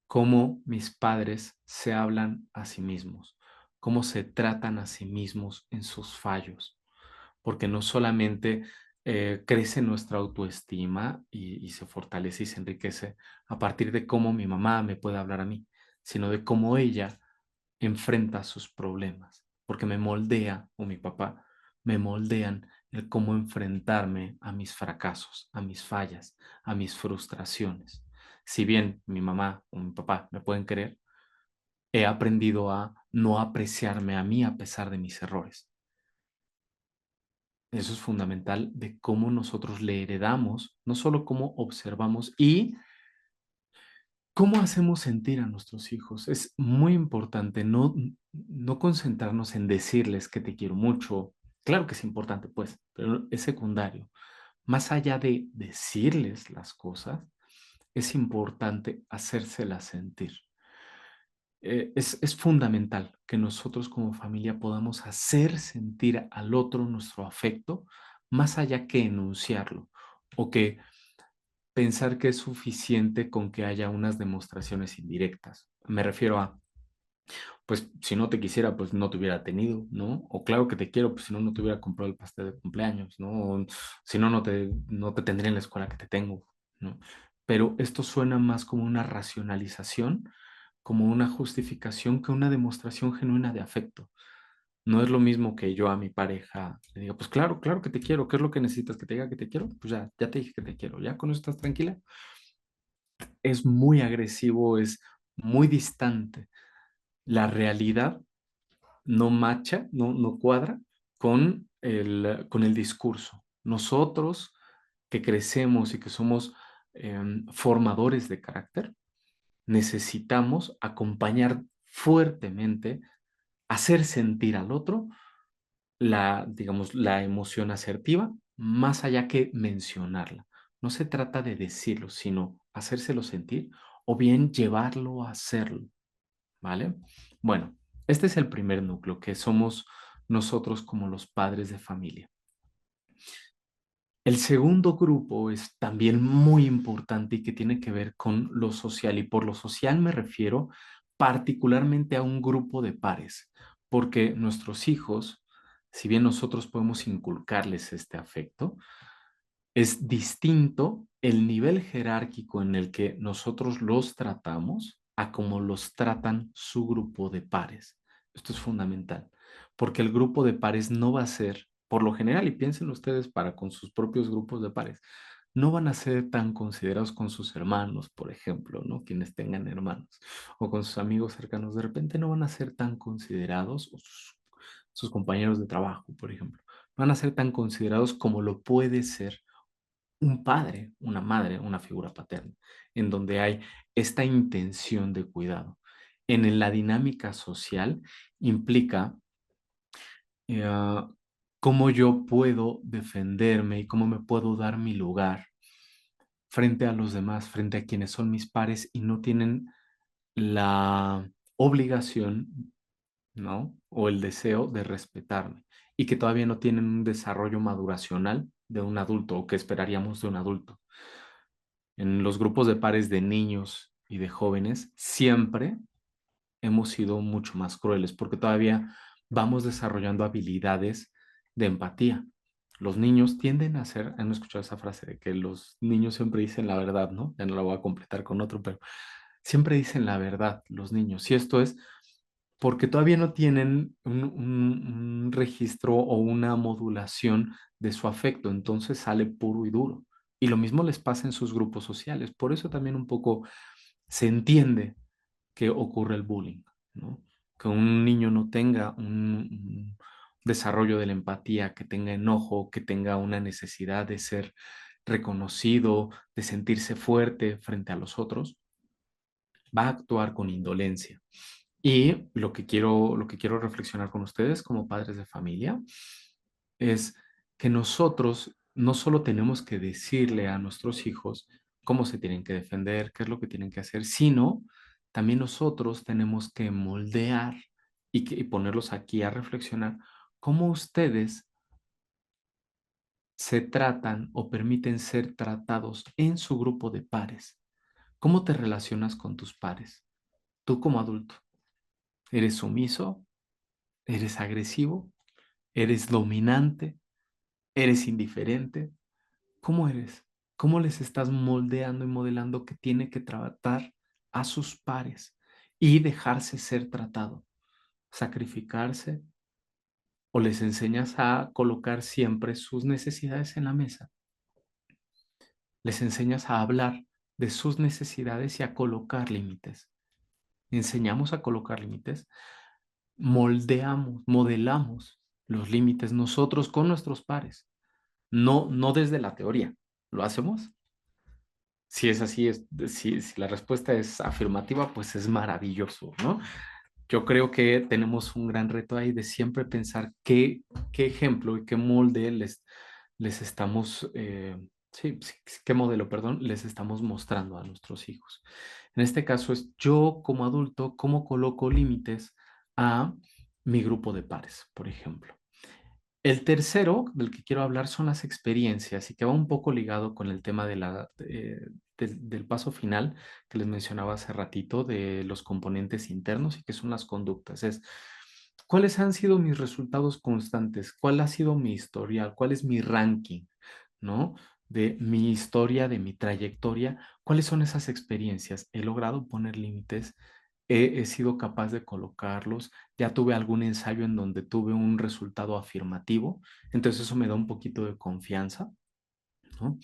cómo mis padres se hablan a sí mismos, cómo se tratan a sí mismos en sus fallos, porque no solamente crece nuestra autoestima y se fortalece y se enriquece a partir de cómo mi mamá me puede hablar a mí, sino de cómo ella enfrenta sus problemas, porque me moldea, o mi papá, me moldean el cómo enfrentarme a mis fracasos, a mis fallas, a mis frustraciones. Si bien mi mamá o mi papá me pueden querer, he aprendido a no apreciarme a mí a pesar de mis errores. Eso es fundamental de cómo nosotros le heredamos, no solo cómo observamos y cómo hacemos sentir a nuestros hijos. Es muy importante no concentrarnos en decirles que te quiero mucho. Claro que es importante, pues, pero es secundario. Más allá de decirles las cosas, es importante hacérselas sentir. Es fundamental que nosotros como familia podamos hacer sentir al otro nuestro afecto, más allá que enunciarlo o que pensar que es suficiente con que haya unas demostraciones indirectas. Me refiero a, pues si no te quisiera, pues no te hubiera tenido, ¿no? O claro que te quiero, pues si no, no te hubiera comprado el pastel de cumpleaños, ¿no? O, si no, no te tendría en la escuela que te tengo, ¿no? Pero esto suena más como una racionalización, como una justificación que una demostración genuina de afecto. No es lo mismo que yo a mi pareja le diga, pues claro, claro que te quiero, ¿qué es lo que necesitas que te diga que te quiero? Pues ya te dije que te quiero, ¿ya con eso estás tranquila? Es muy agresivo, es muy distante. La realidad no macha, no cuadra con el discurso. Nosotros que crecemos y que somos formadores de carácter, necesitamos acompañar fuertemente, hacer sentir al otro digamos, la emoción asertiva, más allá que mencionarla. No se trata de decirlo, sino hacérselo sentir o bien llevarlo a hacerlo, ¿vale? Bueno, este es el primer núcleo, que somos nosotros como los padres de familia. El segundo grupo es también muy importante y que tiene que ver con lo social. Y por lo social me refiero particularmente a un grupo de pares, porque nuestros hijos, si bien nosotros podemos inculcarles este afecto, es distinto el nivel jerárquico en el que nosotros los tratamos a cómo los tratan su grupo de pares. Esto es fundamental, porque el grupo de pares no va a ser, por lo general, y piensen ustedes para con sus propios grupos de pares, no van a ser tan considerados con sus hermanos, por ejemplo, ¿no? Quienes tengan hermanos, o con sus amigos cercanos, de repente no van a ser tan considerados, o sus compañeros de trabajo, por ejemplo, no van a ser tan considerados como lo puede ser un padre, una madre, una figura paterna, en donde hay esta intención de cuidado. En la dinámica social implica eh, cómo yo puedo defenderme y cómo me puedo dar mi lugar frente a los demás, frente a quienes son mis pares y no tienen la obligación, ¿no? O el deseo de respetarme y que todavía no tienen un desarrollo maduracional de un adulto o que esperaríamos de un adulto. En los grupos de pares de niños y de jóvenes, siempre hemos sido mucho más crueles porque todavía vamos desarrollando habilidades de empatía. Los niños tienden a ser, han escuchado esa frase de que los niños siempre dicen la verdad, ¿no? Ya no la voy a completar con otro, pero siempre dicen la verdad los niños. Y esto es porque todavía no tienen un registro o una modulación de su afecto, entonces sale puro y duro. Y lo mismo les pasa en sus grupos sociales. Por eso también un poco se entiende que ocurre el bullying, ¿no? Que un niño no tenga un desarrollo de la empatía, que tenga enojo, que tenga una necesidad de ser reconocido, de sentirse fuerte frente a los otros, va a actuar con indolencia. Y lo que quiero reflexionar con ustedes como padres de familia es que nosotros no solo tenemos que decirle a nuestros hijos cómo se tienen que defender, qué es lo que tienen que hacer, sino también nosotros tenemos que moldear y ponerlos aquí a reflexionar cómo ustedes se tratan o permiten ser tratados en su grupo de pares. ¿Cómo te relacionas con tus pares? Tú como adulto, ¿eres sumiso? ¿Eres agresivo? ¿Eres dominante? ¿Eres indiferente? ¿Cómo eres? ¿Cómo les estás moldeando y modelando que tiene que tratar a sus pares y dejarse ser tratado? ¿Sacrificarse? ¿O les enseñas a colocar siempre sus necesidades en la mesa? ¿Les enseñas a hablar de sus necesidades y a colocar límites. Enseñamos a colocar límites, moldeamos, modelamos los límites nosotros con nuestros pares, no desde la teoría. ¿Lo hacemos? Si es así, si la respuesta es afirmativa, pues es maravilloso, ¿no? Yo creo que tenemos un gran reto ahí de siempre pensar qué ejemplo y qué molde les estamos, sí, qué modelo, perdón, les estamos mostrando a nuestros hijos. En este caso es yo como adulto, cómo coloco límites a mi grupo de pares, por ejemplo. El tercero del que quiero hablar son las experiencias y que va un poco ligado con el tema del paso final que les mencionaba hace ratito de los componentes internos y que son las conductas. Es, ¿cuáles han sido mis resultados constantes? ¿Cuál ha sido mi historial? ¿Cuál es mi ranking? ¿No? De mi historia, de mi trayectoria. ¿Cuáles son esas experiencias? ¿He logrado poner límites? He sido capaz de colocarlos, ya tuve algún ensayo en donde tuve un resultado afirmativo, entonces eso me da un poquito de confianza, ¿no?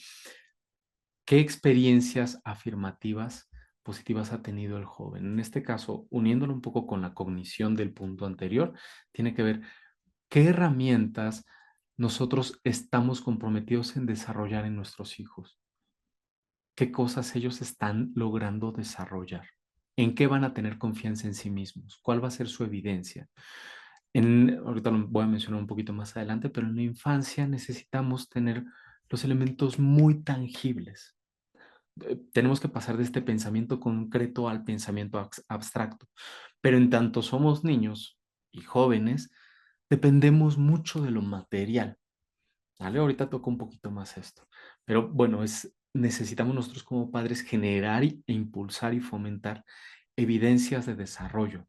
¿Qué experiencias afirmativas positivas ha tenido el joven? En este caso, uniéndolo un poco con la cognición del punto anterior, tiene que ver qué herramientas nosotros estamos comprometidos en desarrollar en nuestros hijos, qué cosas ellos están logrando desarrollar, en qué van a tener confianza en sí mismos, cuál va a ser su evidencia. Ahorita lo voy a mencionar un poquito más adelante, pero en la infancia necesitamos tener los elementos muy tangibles. Tenemos que pasar de este pensamiento concreto al pensamiento abstracto, pero en tanto somos niños y jóvenes, dependemos mucho de lo material. ¿Vale? Ahorita toco un poquito más esto. Pero bueno, necesitamos nosotros como padres generar e impulsar y fomentar evidencias de desarrollo,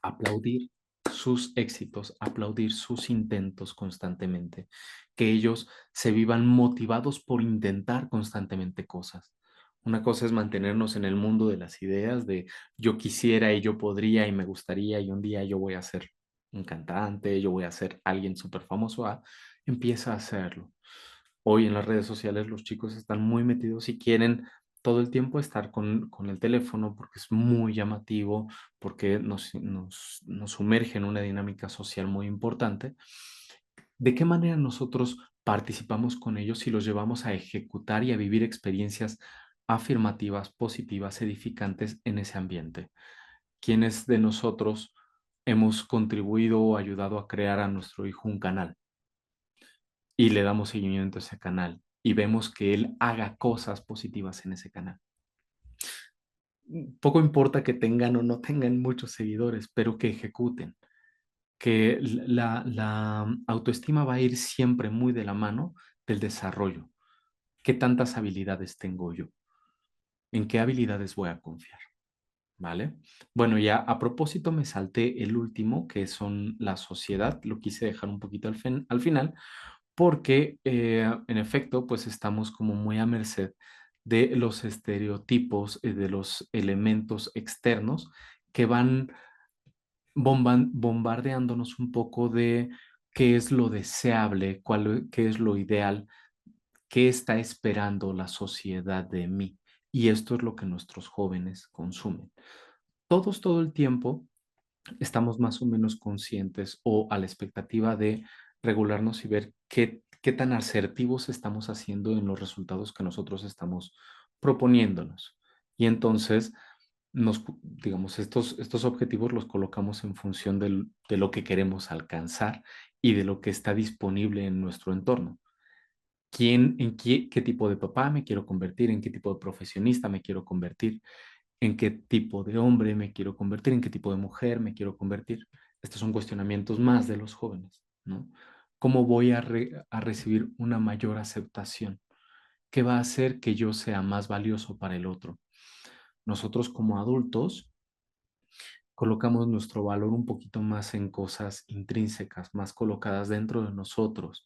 aplaudir sus éxitos, aplaudir sus intentos constantemente, que ellos se vivan motivados por intentar constantemente cosas. Una cosa es mantenernos en el mundo de las ideas, de yo quisiera y yo podría y me gustaría y un día yo voy a ser un cantante, yo voy a ser alguien súper famoso. Empieza a hacerlo. Hoy en las redes sociales los chicos están muy metidos y quieren todo el tiempo estar con el teléfono porque es muy llamativo, porque nos sumerge en una dinámica social muy importante. ¿De qué manera nosotros participamos con ellos y los llevamos a ejecutar y a vivir experiencias afirmativas, positivas, edificantes en ese ambiente? ¿Quiénes de nosotros hemos contribuido o ayudado a crear a nuestro hijo un canal y le damos seguimiento a ese canal y vemos que él haga cosas positivas en ese canal? Poco importa que tengan o no tengan muchos seguidores, pero que ejecuten, que la autoestima va a ir siempre muy de la mano del desarrollo. ¿Qué tantas habilidades tengo yo? ¿En qué habilidades voy a confiar? ¿Vale? Bueno, ya a propósito me salté el último, que son la sociedad. Lo quise dejar un poquito al final, porque en efecto, pues estamos como muy a merced de los estereotipos, de los elementos externos que van bombardeándonos un poco de qué es lo deseable, qué es lo ideal, qué está esperando la sociedad de mí. Y esto es lo que nuestros jóvenes consumen. Todos todo el tiempo estamos más o menos conscientes o a la expectativa de regularnos y ver qué tan asertivos estamos haciendo en los resultados que nosotros estamos proponiéndonos. Y entonces, digamos, estos objetivos los colocamos en función de lo que queremos alcanzar y de lo que está disponible en nuestro entorno. ¿Qué tipo de papá me quiero convertir? ¿En qué tipo de profesionista me quiero convertir? ¿En qué tipo de hombre me quiero convertir? ¿En qué tipo de mujer me quiero convertir? Estos son cuestionamientos más de los jóvenes, ¿no? ¿Cómo voy a recibir una mayor aceptación? ¿Qué va a hacer que yo sea más valioso para el otro? Nosotros como adultos colocamos nuestro valor un poquito más en cosas intrínsecas, más colocadas dentro de nosotros,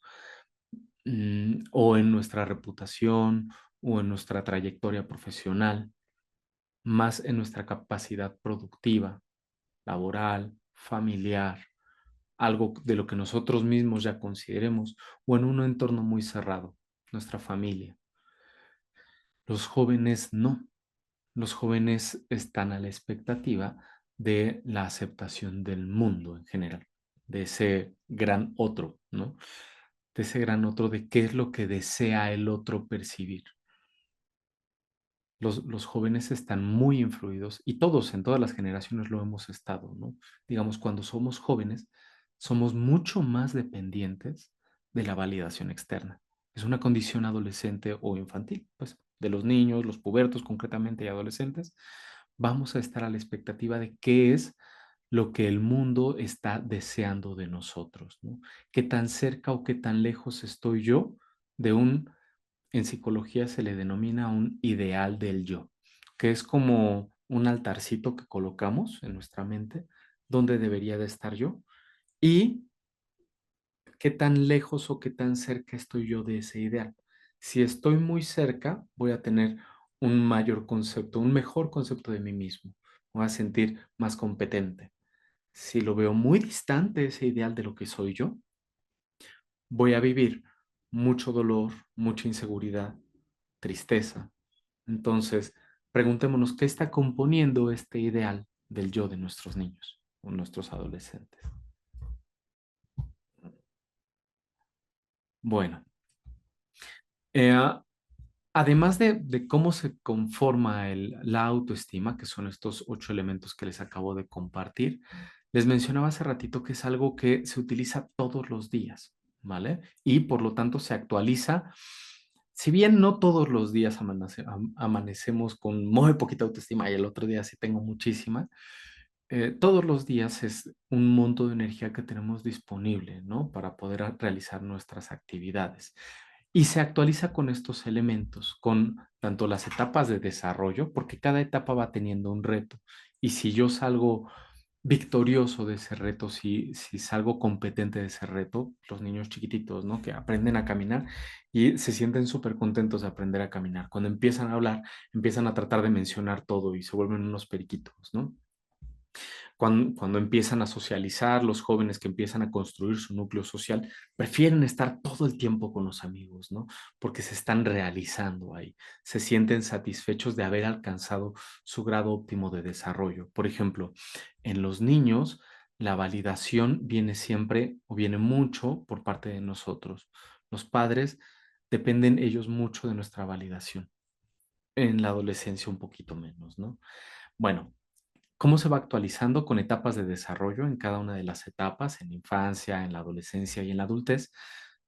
o en nuestra reputación, o en nuestra trayectoria profesional, más en nuestra capacidad productiva, laboral, familiar, algo de lo que nosotros mismos ya consideremos, o en un entorno muy cerrado, nuestra familia. Los jóvenes no. Los jóvenes están a la expectativa de la aceptación del mundo en general, de ese gran otro, ¿no? De ese gran otro, de qué es lo que desea el otro percibir. Los jóvenes están muy influidos y todos en todas las generaciones lo hemos estado, ¿no? Digamos, cuando somos jóvenes, somos mucho más dependientes de la validación externa. Es una condición adolescente o infantil, pues, de los niños, los pubertos concretamente y adolescentes. Vamos a estar a la expectativa de qué es lo que el mundo está deseando de nosotros, ¿no? ¿Qué tan cerca o qué tan lejos estoy yo de un en psicología se le denomina un ideal del yo, que es como un altarcito que colocamos en nuestra mente donde debería de estar yo y qué tan lejos o qué tan cerca estoy yo de ese ideal. Si estoy muy cerca, voy a tener un mayor concepto, un mejor concepto de mí mismo. Me voy a sentir más competente. Si lo veo muy distante ese ideal de lo que soy yo, voy a vivir mucho dolor, mucha inseguridad, tristeza. Entonces, preguntémonos qué está componiendo este ideal del yo de nuestros niños o nuestros adolescentes. Bueno, eh, además de cómo se conforma la autoestima, que son estos 8 elementos que les acabo de compartir, les mencionaba hace ratito que es algo que se utiliza todos los días, ¿vale? Y por lo tanto se actualiza. Si bien no todos los días amanecemos con muy poquita autoestima y el otro día sí tengo muchísima, todos los días es un monto de energía que tenemos disponible, ¿no? Para poder realizar nuestras actividades. Y se actualiza con estos elementos, con tanto las etapas de desarrollo, porque cada etapa va teniendo un reto. Y si yo salgo victorioso de ese reto, si salgo competente de ese reto, los niños chiquititos, ¿no? Que aprenden a caminar y se sienten súper contentos de aprender a caminar. Cuando empiezan a hablar, empiezan a tratar de mencionar todo y se vuelven unos periquitos, ¿no? Cuando empiezan a socializar, los jóvenes que empiezan a construir su núcleo social, prefieren estar todo el tiempo con los amigos, ¿no? Porque se están realizando ahí, se sienten satisfechos de haber alcanzado su grado óptimo de desarrollo. Por ejemplo, en los niños, la validación viene siempre o viene mucho por parte de nosotros. Los padres dependen ellos mucho de nuestra validación. En la adolescencia un poquito menos, ¿no? Bueno, ¿cómo se va actualizando con etapas de desarrollo en cada una de las etapas, en la infancia, en la adolescencia y en la adultez?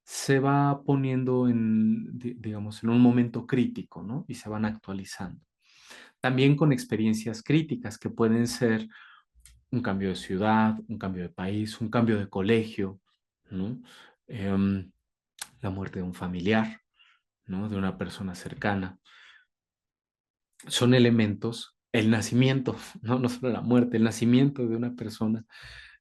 Se va poniendo digamos, en un momento crítico, ¿no? Y se van actualizando. También con experiencias críticas que pueden ser un cambio de ciudad, un cambio de país, un cambio de colegio, ¿no? Em, la muerte de un familiar, ¿no? De una persona cercana. Son elementos, el nacimiento, ¿no? No solo la muerte, el nacimiento de una persona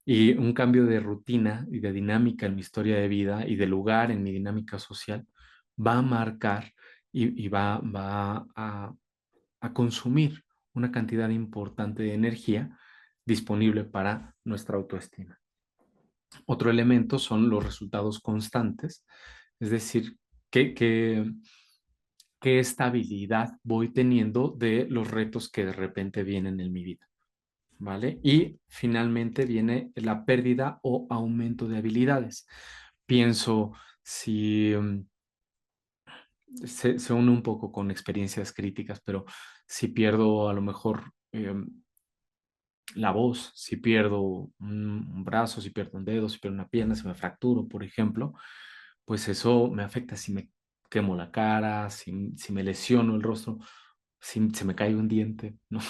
y un cambio de rutina y de dinámica en mi historia de vida y de lugar en mi dinámica social va a marcar y va a consumir una cantidad importante de energía disponible para nuestra autoestima. Otro elemento son los resultados constantes, es decir, qué estabilidad voy teniendo de los retos que de repente vienen en mi vida. ¿Vale? Y finalmente viene la pérdida o aumento de habilidades. Pienso si se une un poco con experiencias críticas, pero si pierdo a lo mejor la voz, si pierdo un brazo, si pierdo un dedo, si pierdo una pierna, si me fracturo, por ejemplo, pues eso me afecta si me quemo la cara, si me lesiono el rostro, si se me cae un diente, ¿no?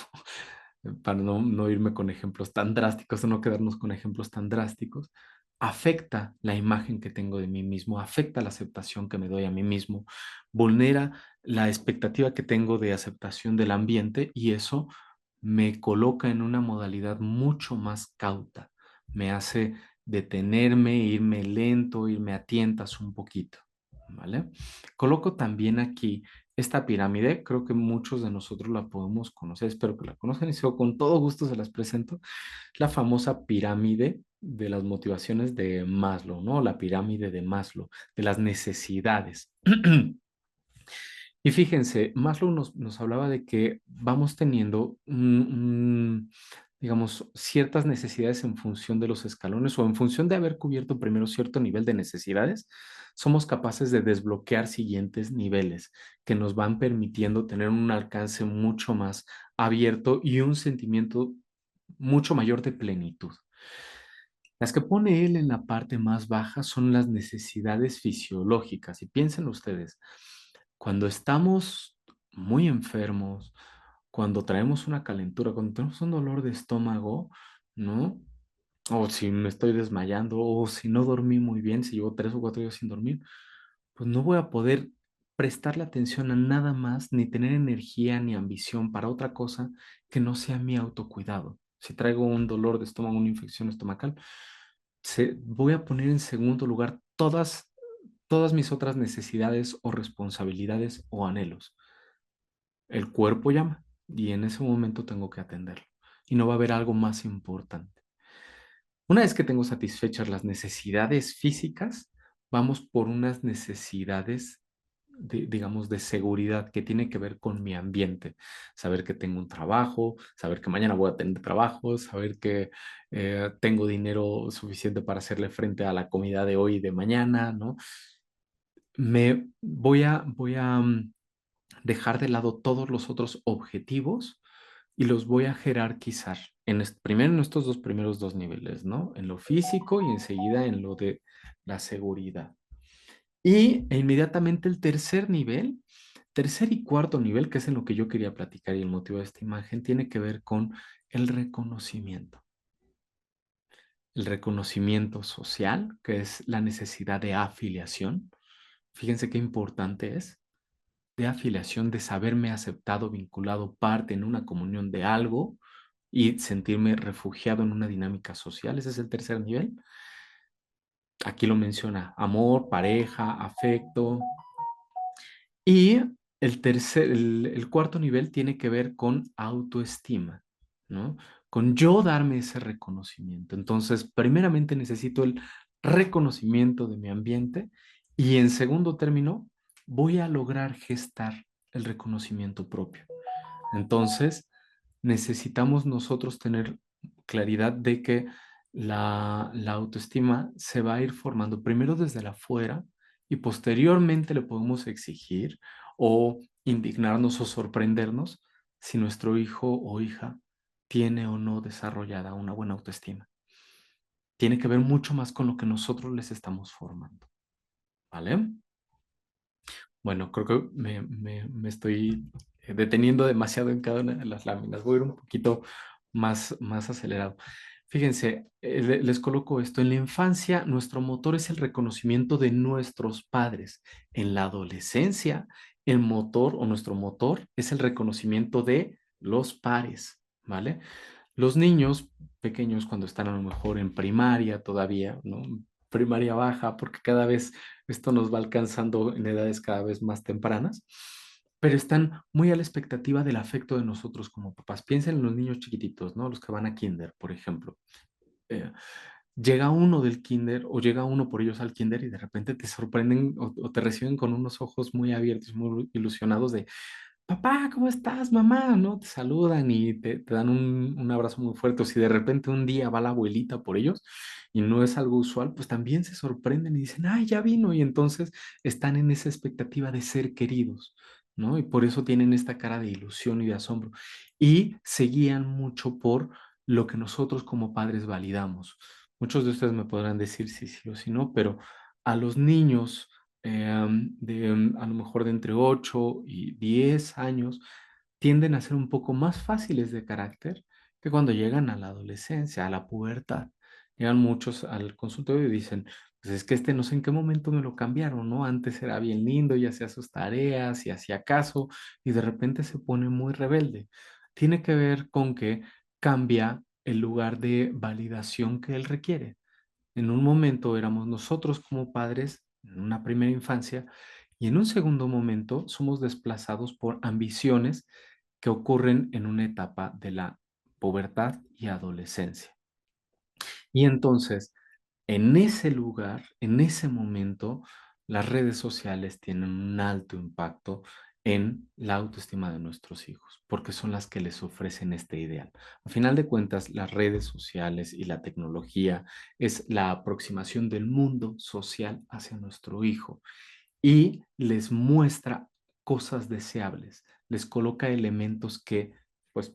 Para no irme con ejemplos tan drásticos o no quedarnos con ejemplos tan drásticos, afecta la imagen que tengo de mí mismo, afecta la aceptación que me doy a mí mismo, vulnera la expectativa que tengo de aceptación del ambiente y eso me coloca en una modalidad mucho más cauta, me hace detenerme, irme lento, irme a tientas un poquito, ¿vale? Coloco también aquí esta pirámide, creo que muchos de nosotros la podemos conocer, espero que la conozcan y si no, con todo gusto se las presento, la famosa pirámide de las motivaciones de Maslow, ¿no? La pirámide de Maslow, de las necesidades. Y fíjense, Maslow nos hablaba de que vamos teniendo digamos, ciertas necesidades en función de los escalones o en función de haber cubierto primero cierto nivel de necesidades, somos capaces de desbloquear siguientes niveles que nos van permitiendo tener un alcance mucho más abierto y un sentimiento mucho mayor de plenitud. Las que pone él en la parte más baja son las necesidades fisiológicas. Y piensen ustedes, cuando estamos muy enfermos, cuando traemos una calentura, cuando tenemos un dolor de estómago, ¿no? O si me estoy desmayando, o si no dormí muy bien, si llevo 3 o 4 días sin dormir, pues no voy a poder prestarle atención a nada más, ni tener energía ni ambición para otra cosa que no sea mi autocuidado. Si traigo un dolor de estómago, una infección estomacal, voy a poner en segundo lugar todas mis otras necesidades o responsabilidades o anhelos. El cuerpo llama y en ese momento tengo que atenderlo. Y no va a haber algo más importante. Una vez que tengo satisfechas las necesidades físicas, vamos por unas necesidades, digamos, de seguridad que tiene que ver con mi ambiente. Saber que tengo un trabajo, saber que mañana voy a tener trabajo, saber que tengo dinero suficiente para hacerle frente a la comida de hoy y de mañana, ¿no? Voy a dejar de lado todos los otros objetivos y los voy a jerarquizar. Primero en estos primeros dos niveles, ¿no? En lo físico y enseguida en lo de la seguridad. E inmediatamente el tercer y cuarto nivel, que es en lo que yo quería platicar y el motivo de esta imagen, tiene que ver con el reconocimiento. El reconocimiento social, que es la necesidad de afiliación. Fíjense qué importante es de afiliación, de saberme aceptado, vinculado, parte en una comunión de algo y sentirme refugiado en una dinámica social. Ese es el tercer nivel. Aquí lo menciona, amor, pareja, afecto. Y el cuarto nivel tiene que ver con autoestima, ¿no? Con yo darme ese reconocimiento. Entonces, primeramente necesito el reconocimiento de mi ambiente y en segundo término, voy a lograr gestar el reconocimiento propio. Entonces, necesitamos nosotros tener claridad de que la autoestima se va a ir formando primero desde la afuera y posteriormente le podemos exigir o indignarnos o sorprendernos si nuestro hijo o hija tiene o no desarrollada una buena autoestima. Tiene que ver mucho más con lo que nosotros les estamos formando, ¿vale? Bueno, creo que me estoy deteniendo demasiado en cada una de las láminas. Voy a ir un poquito más acelerado. Fíjense, les coloco esto. En la infancia, nuestro motor es el reconocimiento de nuestros padres. En la adolescencia, el motor o nuestro motor es el reconocimiento de los pares, ¿vale? Los niños pequeños, cuando están a lo mejor en primaria todavía, ¿no? Primaria baja, porque cada vez esto nos va alcanzando en edades cada vez más tempranas, pero están muy a la expectativa del afecto de nosotros como papás. Piensen en los niños chiquititos, ¿no? Los que van a kinder, por ejemplo. Eh, Llega uno del kinder o llega uno por ellos al kinder y de repente te sorprenden o te reciben con unos ojos muy abiertos, muy ilusionados de, papá, ¿cómo estás, mamá? ¿No? Te saludan y te dan un abrazo muy fuerte. O si de repente un día va la abuelita por ellos y no es algo usual, pues también se sorprenden y dicen, ay, ya vino. Y entonces están en esa expectativa de ser queridos, ¿no? Y por eso tienen esta cara de ilusión y de asombro. Y se guían mucho por lo que nosotros como padres validamos. Muchos de ustedes me podrán decir si sí o si no, pero a los niños a lo mejor de entre 8 y 10 años, tienden a ser un poco más fáciles de carácter que cuando llegan a la adolescencia, a la pubertad. Llegan muchos al consultorio y dicen, pues es que no sé en qué momento me lo cambiaron, ¿no? Antes era bien lindo y hacía sus tareas y hacía caso y de repente se pone muy rebelde. Tiene que ver con que cambia el lugar de validación que él requiere. En un momento éramos nosotros como padres, en una primera infancia, y en un segundo momento somos desplazados por ambiciones que ocurren en una etapa de la pubertad y adolescencia. Y entonces, en ese lugar, en ese momento, las redes sociales tienen un alto impacto en la autoestima de nuestros hijos, porque son las que les ofrecen este ideal. A final de cuentas, las redes sociales y la tecnología es la aproximación del mundo social hacia nuestro hijo y les muestra cosas deseables, les coloca elementos que, pues,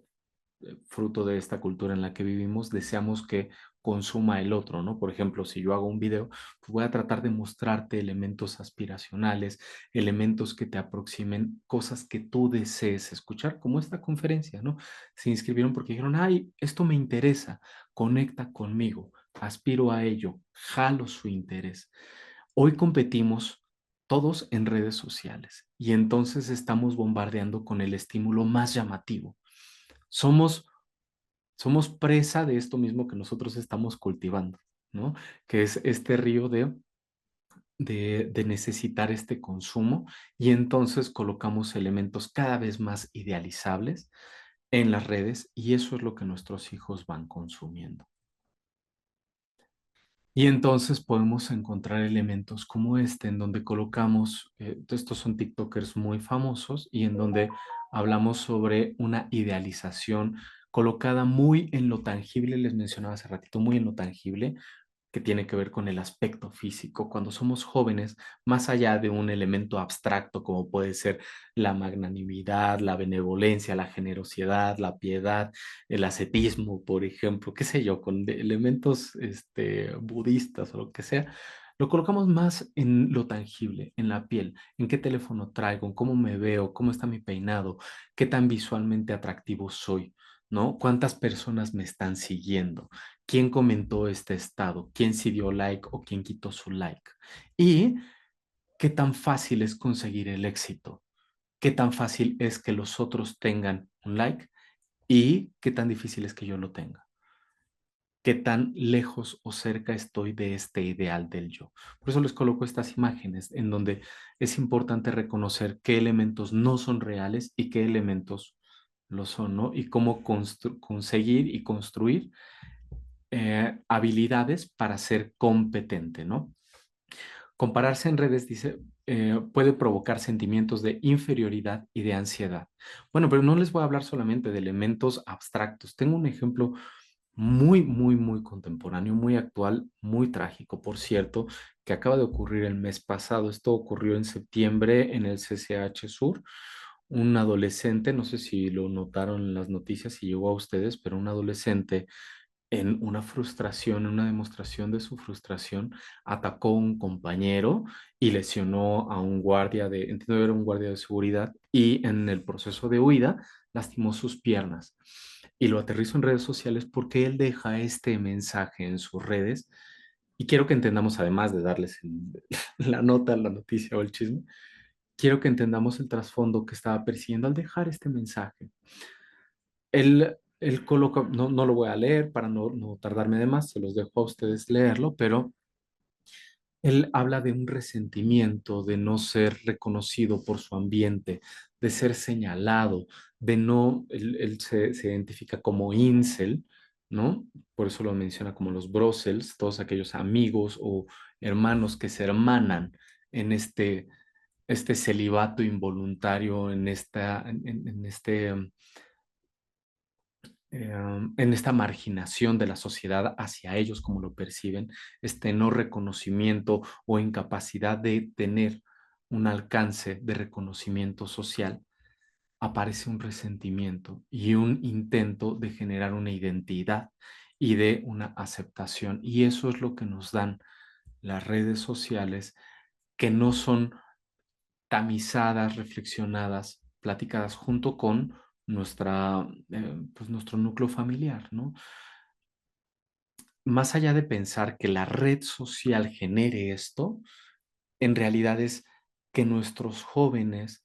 fruto de esta cultura en la que vivimos, deseamos que consuma el otro, ¿no? Por ejemplo, si yo hago un video, pues voy a tratar de mostrarte elementos aspiracionales, elementos que te aproximen cosas que tú desees escuchar, como esta conferencia, ¿no? Se inscribieron porque dijeron, ay, esto me interesa, conecta conmigo, aspiro a ello, jalo su interés. Hoy competimos todos en redes sociales y entonces estamos bombardeando con el estímulo más llamativo. Somos somos presa de esto mismo que nosotros estamos cultivando, ¿no? Que es este río de necesitar este consumo y entonces colocamos elementos cada vez más idealizables en las redes y eso es lo que nuestros hijos van consumiendo. Y entonces podemos encontrar elementos como este, en donde colocamos, estos son TikTokers muy famosos y en donde hablamos sobre una idealización colocada muy en lo tangible, les mencionaba hace ratito, muy en lo tangible, que tiene que ver con el aspecto físico. Cuando somos jóvenes, más allá de un elemento abstracto como puede ser la magnanimidad, la benevolencia, la generosidad, la piedad, el ascetismo, por ejemplo, qué sé yo, con elementos budistas o lo que sea, lo colocamos más en lo tangible, en la piel, en qué teléfono traigo, en cómo me veo, cómo está mi peinado, qué tan visualmente atractivo soy, ¿no? ¿Cuántas personas me están siguiendo? ¿Quién comentó este estado? ¿Quién sí dio like o quién quitó su like? Y qué tan fácil es conseguir el éxito, qué tan fácil es que los otros tengan un like y qué tan difícil es que yo lo tenga, qué tan lejos o cerca estoy de este ideal del yo. Por eso les coloco estas imágenes en donde es importante reconocer qué elementos no son reales y qué elementos lo son, ¿no? Y cómo conseguir y construir habilidades para ser competente, ¿no? Compararse en redes, dice, puede provocar sentimientos de inferioridad y de ansiedad. Bueno, pero no les voy a hablar solamente de elementos abstractos. Tengo un ejemplo muy contemporáneo, muy actual, muy trágico, por cierto, que acaba de ocurrir el mes pasado. Esto ocurrió en septiembre en el CCH Sur. Un adolescente, no sé si lo notaron en las noticias, si llegó a ustedes, pero un adolescente en una frustración, en una demostración de su frustración, atacó a un compañero y lesionó a un guardia entiendo que era un guardia de seguridad, y en el proceso de huida lastimó sus piernas. Y lo aterrizo en redes sociales porque él deja este mensaje en sus redes. Y quiero que entendamos, además de darles la nota, la noticia o el chisme, quiero que entendamos el trasfondo que estaba persiguiendo al dejar este mensaje. Él coloca, no lo voy a leer para no tardarme de más, se los dejo a ustedes leerlo, pero él habla de un resentimiento, de no ser reconocido por su ambiente, de ser señalado, de no, él se identifica como incel, ¿no? Por eso lo menciona como los brothels, todos aquellos amigos o hermanos que se hermanan en este celibato involuntario, en esta marginación de la sociedad hacia ellos como lo perciben, este no reconocimiento o incapacidad de tener un alcance de reconocimiento social, aparece un resentimiento y un intento de generar una identidad y de una aceptación. Y eso es lo que nos dan las redes sociales, que no son tamizadas, reflexionadas, platicadas junto con pues nuestro núcleo familiar, ¿no? Más allá de pensar que la red social genere esto, en realidad es que nuestros jóvenes,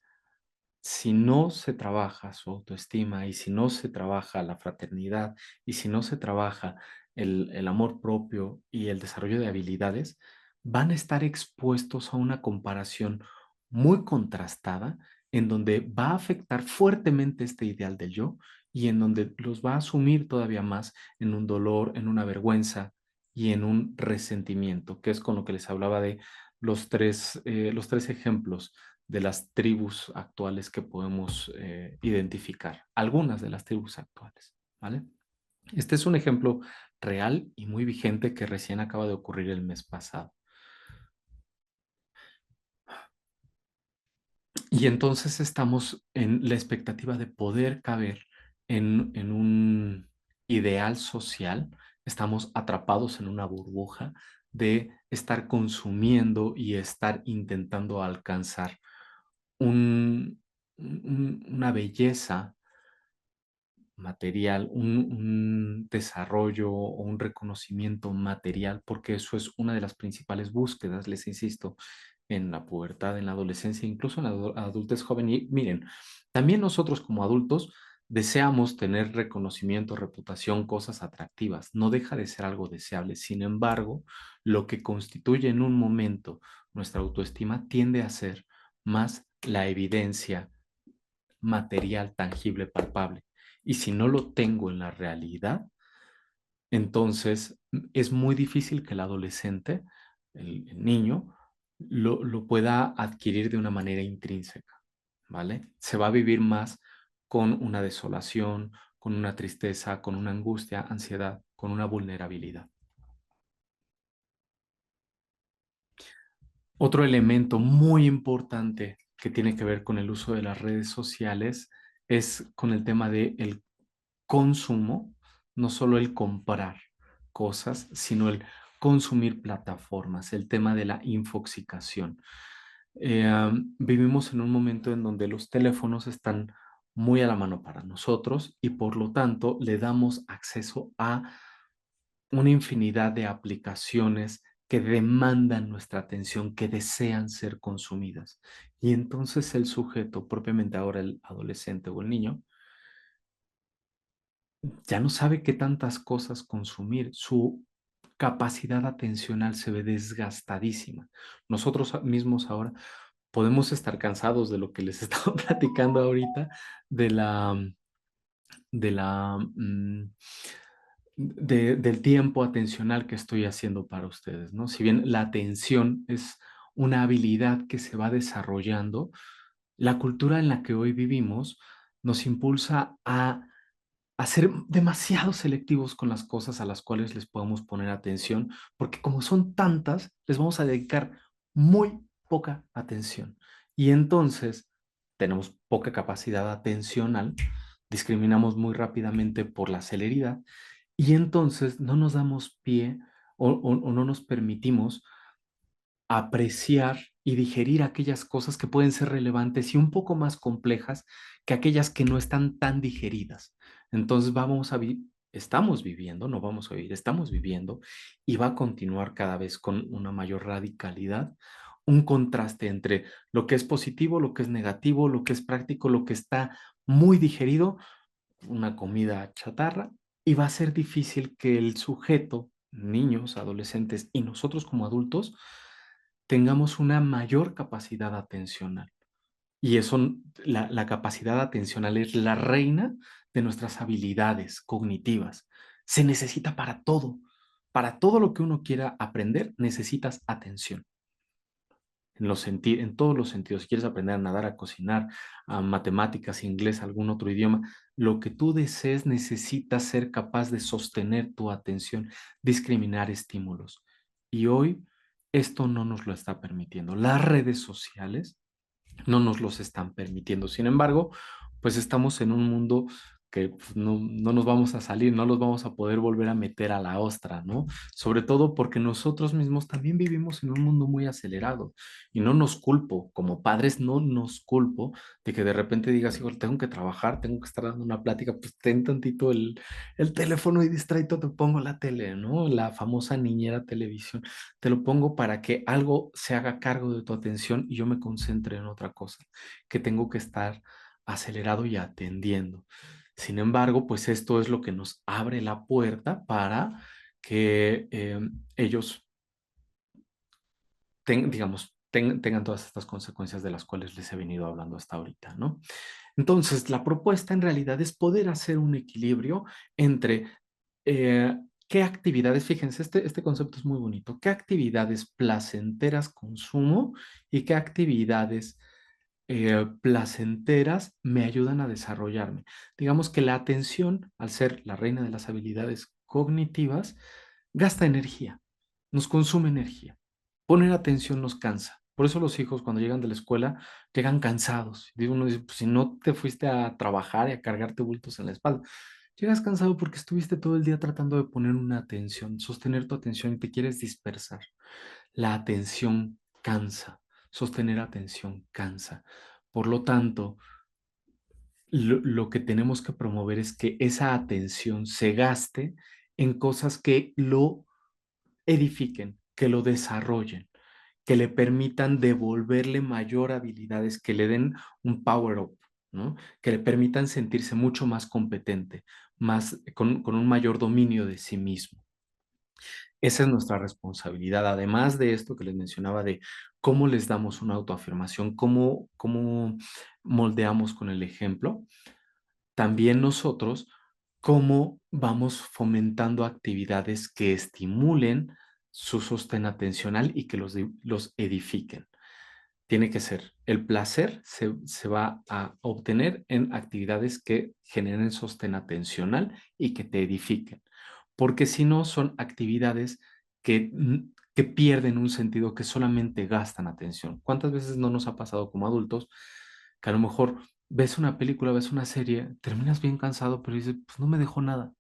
si no se trabaja su autoestima y si no se trabaja la fraternidad y si no se trabaja el amor propio y el desarrollo de habilidades, van a estar expuestos a una comparación muy contrastada en donde va a afectar fuertemente este ideal del yo y en donde los va a asumir todavía más en un dolor, en una vergüenza y en un resentimiento, que es con lo que les hablaba de los tres ejemplos de las tribus actuales que podemos identificar, algunas de las tribus actuales, ¿vale? Este es un ejemplo real y muy vigente que recién acaba de ocurrir el mes pasado. Y entonces estamos en la expectativa de poder caber en un ideal social. Estamos atrapados en una burbuja de estar consumiendo y estar intentando alcanzar una belleza material, un desarrollo o un reconocimiento material, porque eso es una de las principales búsquedas, les insisto, en la pubertad, en la adolescencia, incluso en la adultez joven. Y miren, también nosotros como adultos deseamos tener reconocimiento, reputación, cosas atractivas. No deja de ser algo deseable. Sin embargo, lo que constituye en un momento nuestra autoestima tiende a ser más la evidencia material, tangible, palpable. Y si no lo tengo en la realidad, entonces es muy difícil que el adolescente, el niño, lo pueda adquirir de una manera intrínseca, ¿vale? Se va a vivir más con una desolación, con una tristeza, con una angustia, ansiedad, con una vulnerabilidad. Otro elemento muy importante que tiene que ver con el uso de las redes sociales es con el tema del consumo, no solo el comprar cosas, sino el consumir plataformas, el tema de la infoxicación. Vivimos en un momento en donde los teléfonos están muy a la mano para nosotros y por lo tanto le damos acceso a una infinidad de aplicaciones que demandan nuestra atención, que desean ser consumidas. Y entonces el sujeto, propiamente ahora el adolescente o el niño, ya no sabe qué tantas cosas consumir. Su capacidad atencional se ve desgastadísima. Nosotros mismos ahora podemos estar cansados de lo que les estaba platicando ahorita, de la, de la, del tiempo atencional que estoy haciendo para ustedes, ¿no? Si bien la atención es una habilidad que se va desarrollando, la cultura en la que hoy vivimos nos impulsa a ser demasiado selectivos con las cosas a las cuales les podemos poner atención, porque como son tantas, les vamos a dedicar muy poca atención. Y entonces tenemos poca capacidad atencional, discriminamos muy rápidamente por la celeridad y entonces no nos damos pie o no nos permitimos apreciar y digerir aquellas cosas que pueden ser relevantes y un poco más complejas que aquellas que no están tan digeridas. Entonces estamos viviendo, no vamos a vivir, estamos viviendo y va a continuar cada vez con una mayor radicalidad, un contraste entre lo que es positivo, lo que es negativo, lo que es práctico, lo que está muy digerido, una comida chatarra, y va a ser difícil que el sujeto, niños, adolescentes y nosotros como adultos, tengamos una mayor capacidad atencional. Y eso, la capacidad atencional es la reina de nuestras habilidades cognitivas. Se necesita para todo lo que uno quiera aprender, necesitas atención en todos los sentidos. Si quieres aprender a nadar, a cocinar, a matemáticas, inglés, algún otro idioma, lo que tú desees necesitas ser capaz de sostener tu atención, discriminar estímulos. Y hoy esto no nos lo está permitiendo. Las redes sociales no nos los están permitiendo. Sin embargo, pues estamos en un mundo que pues, no nos vamos a salir, no los vamos a poder volver a meter a la ostra, ¿no? Sobre todo porque nosotros mismos también vivimos en un mundo muy acelerado y no nos culpo, como padres no nos culpo de que de repente digas, hijo, tengo que trabajar, tengo que estar dando una plática, pues ten tantito el teléfono y distraído, te pongo la tele, ¿no? La famosa niñera televisión, te lo pongo para que algo se haga cargo de tu atención y yo me concentre en otra cosa, que tengo que estar acelerado y atendiendo. Sin embargo, pues esto es lo que nos abre la puerta para que ellos tengan todas estas consecuencias de las cuales les he venido hablando hasta ahorita, ¿no? Entonces, la propuesta en realidad es poder hacer un equilibrio entre qué actividades, fíjense, este concepto es muy bonito, qué actividades placenteras consumo y qué actividades placenteras me ayudan a desarrollarme. Digamos que la atención, al ser la reina de las habilidades cognitivas, gasta energía, nos consume energía. Poner atención nos cansa. Por eso los hijos cuando llegan de la escuela llegan cansados. Y uno dice, pues, si no te fuiste a trabajar y a cargarte bultos en la espalda, llegas cansado porque estuviste todo el día tratando de poner una atención, sostener tu atención y te quieres dispersar. La atención cansa, sostener atención cansa. Por lo tanto, lo que tenemos que promover es que esa atención se gaste en cosas que lo edifiquen, que lo desarrollen, que le permitan devolverle mayor habilidades, que le den un power up, ¿no? Que le permitan sentirse mucho más competente, con un mayor dominio de sí mismo. Esa es nuestra responsabilidad. Además de esto que les mencionaba de cómo les damos una autoafirmación, cómo moldeamos con el ejemplo, también nosotros cómo vamos fomentando actividades que estimulen su sostén atencional y que los edifiquen. Tiene que ser, el placer se va a obtener en actividades que generen sostén atencional y que te edifiquen, porque si no son actividades que pierden un sentido, que solamente gastan atención. ¿Cuántas veces no nos ha pasado como adultos que a lo mejor ves una película, ves una serie, terminas bien cansado, pero dices, pues no me dejó nada,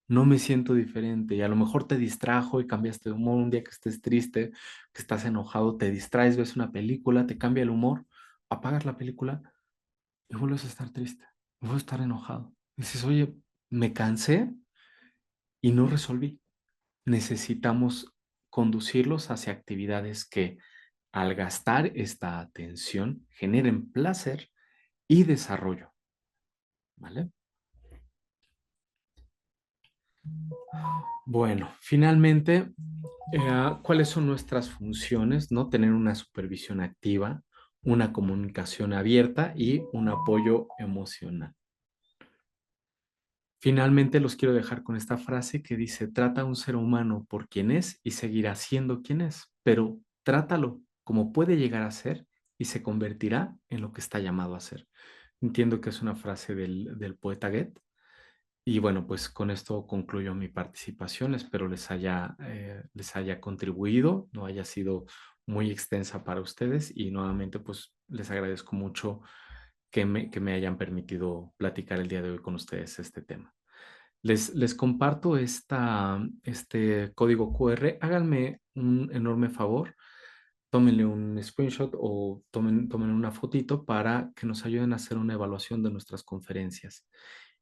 no me siento diferente, y a lo mejor te distrajo y cambiaste de humor un día que estés triste, que estás enojado, te distraes, ves una película, te cambia el humor, apagas la película y vuelves a estar triste, vuelves a estar enojado. Dices, oye, me cansé y no resolví. Necesitamos conducirlos hacia actividades que al gastar esta atención generen placer y desarrollo, ¿vale? Bueno, finalmente, ¿cuáles son nuestras funciones? ¿No? Tener una supervisión activa, una comunicación abierta y un apoyo emocional. Finalmente, los quiero dejar con esta frase que dice, trata a un ser humano por quien es y seguirá siendo quien es, pero trátalo como puede llegar a ser y se convertirá en lo que está llamado a ser. Entiendo que es una frase del poeta Goethe. Y bueno, pues con esto concluyo mi participación. Espero les haya contribuido, no haya sido muy extensa para ustedes y nuevamente pues les agradezco mucho que me hayan permitido platicar el día de hoy con ustedes este tema. Les comparto este código QR. Háganme un enorme favor. Tómenle un screenshot o tomen una fotito para que nos ayuden a hacer una evaluación de nuestras conferencias.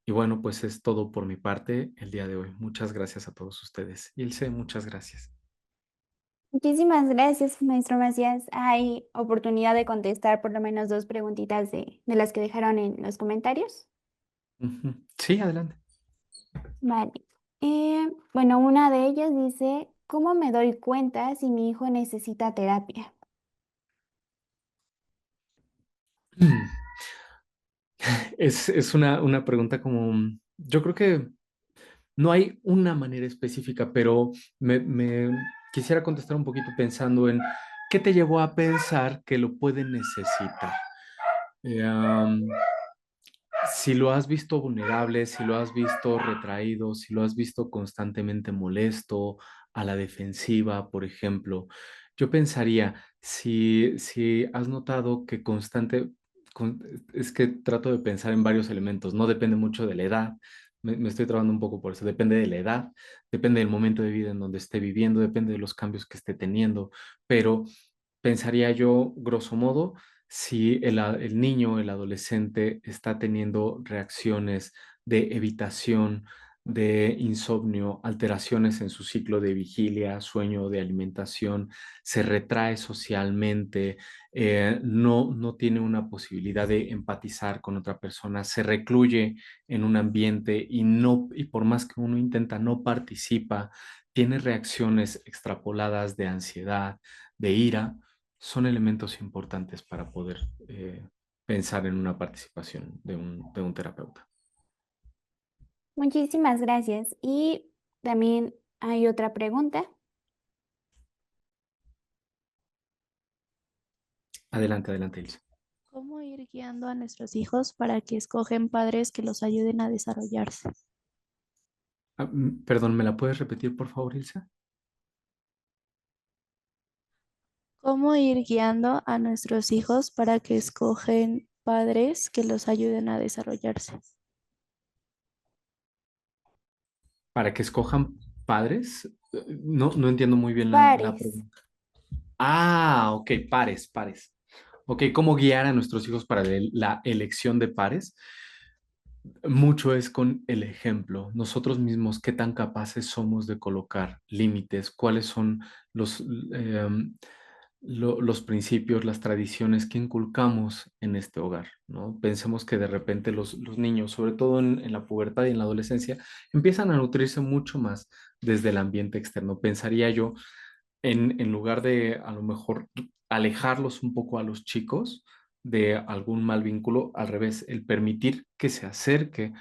Y bueno, pues es todo por mi parte el día de hoy. Muchas gracias a todos ustedes. Ilse, muchas gracias. Muchísimas gracias, maestro Macías. ¿Hay oportunidad de contestar por lo menos dos preguntitas de las que dejaron en los comentarios? Ujú. Sí, adelante. Vale. Bueno, una de ellas dice, ¿cómo me doy cuenta si mi hijo necesita terapia? Es una pregunta como, yo creo que no hay una manera específica, pero me quisiera contestar un poquito pensando en qué te llevó a pensar que lo puede necesitar. Eh, am, si lo has visto vulnerable, si lo has visto retraído, si lo has visto constantemente molesto, a la defensiva, por ejemplo, yo pensaría, si has notado que es que trato de pensar en varios elementos, no depende mucho de la edad, me estoy trabando un poco por eso, depende de la edad, depende del momento de vida en donde esté viviendo, depende de los cambios que esté teniendo, pero pensaría yo, grosso modo, si el niño, el adolescente está teniendo reacciones de evitación, de insomnio, alteraciones en su ciclo de vigilia, sueño, de alimentación, se retrae socialmente, no tiene una posibilidad de empatizar con otra persona, se recluye en un ambiente y por más que uno intenta, no participa, tiene reacciones extrapoladas de ansiedad, de ira, son elementos importantes para poder pensar en una participación de un terapeuta. Muchísimas gracias. Y también hay otra pregunta. Adelante, adelante, Ilse. ¿Cómo ir guiando a nuestros hijos para que escogen padres que los ayuden a desarrollarse? Perdón, ¿me la puedes repetir, por favor, Ilse? ¿Cómo ir guiando a nuestros hijos para que escogen padres que los ayuden a desarrollarse? Para que escojan padres. No, no entiendo muy bien la Pares. pregunta. Ah, ok, pares, pares. Ok, ¿cómo guiar a nuestros hijos para la elección de pares? Mucho es con el ejemplo. Nosotros mismos, qué tan capaces somos de colocar límites, cuáles son los, em, los principios, las tradiciones que inculcamos en este hogar, ¿no? Pensemos que de repente los niños, sobre todo en la pubertad y en la adolescencia, empiezan a nutrirse mucho más desde el ambiente externo. Pensaría yo en lugar de a lo mejor alejarlos un poco a los chicos de algún mal vínculo, al revés, el permitir que se acerque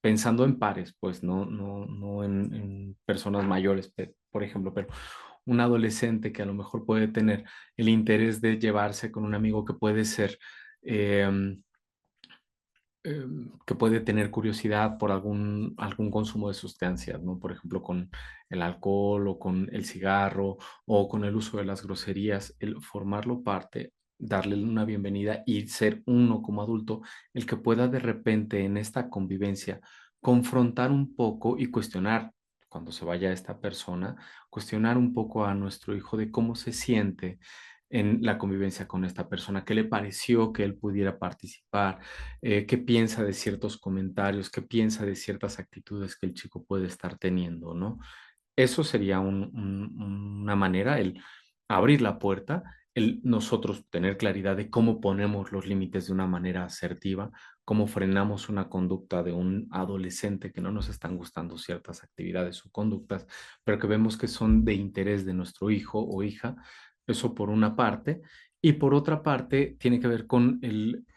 pensando en pares, pues no en personas mayores, por ejemplo, pero un adolescente que a lo mejor puede tener el interés de llevarse con un amigo que puede ser em, que puede tener curiosidad por algún consumo de sustancias, ¿no? Por ejemplo, con el alcohol o con el cigarro o con el uso de las groserías, el formarlo parte, darle una bienvenida y ser uno como adulto el que pueda de repente en esta convivencia confrontar un poco y cuestionar, cuando se vaya esta persona, cuestionar un poco a nuestro hijo de cómo se siente en la convivencia con esta persona, qué le pareció que él pudiera participar, qué piensa de ciertos comentarios, qué piensa de ciertas actitudes que el chico puede estar teniendo, ¿no? Eso sería una manera, el abrir la puerta, el nosotros tener claridad de cómo ponemos los límites de una manera asertiva, cómo frenamos una conducta de un adolescente que no nos están gustando ciertas actividades o conductas, pero que vemos que son de interés de nuestro hijo o hija. Eso por una parte. Y por otra parte, tiene que ver con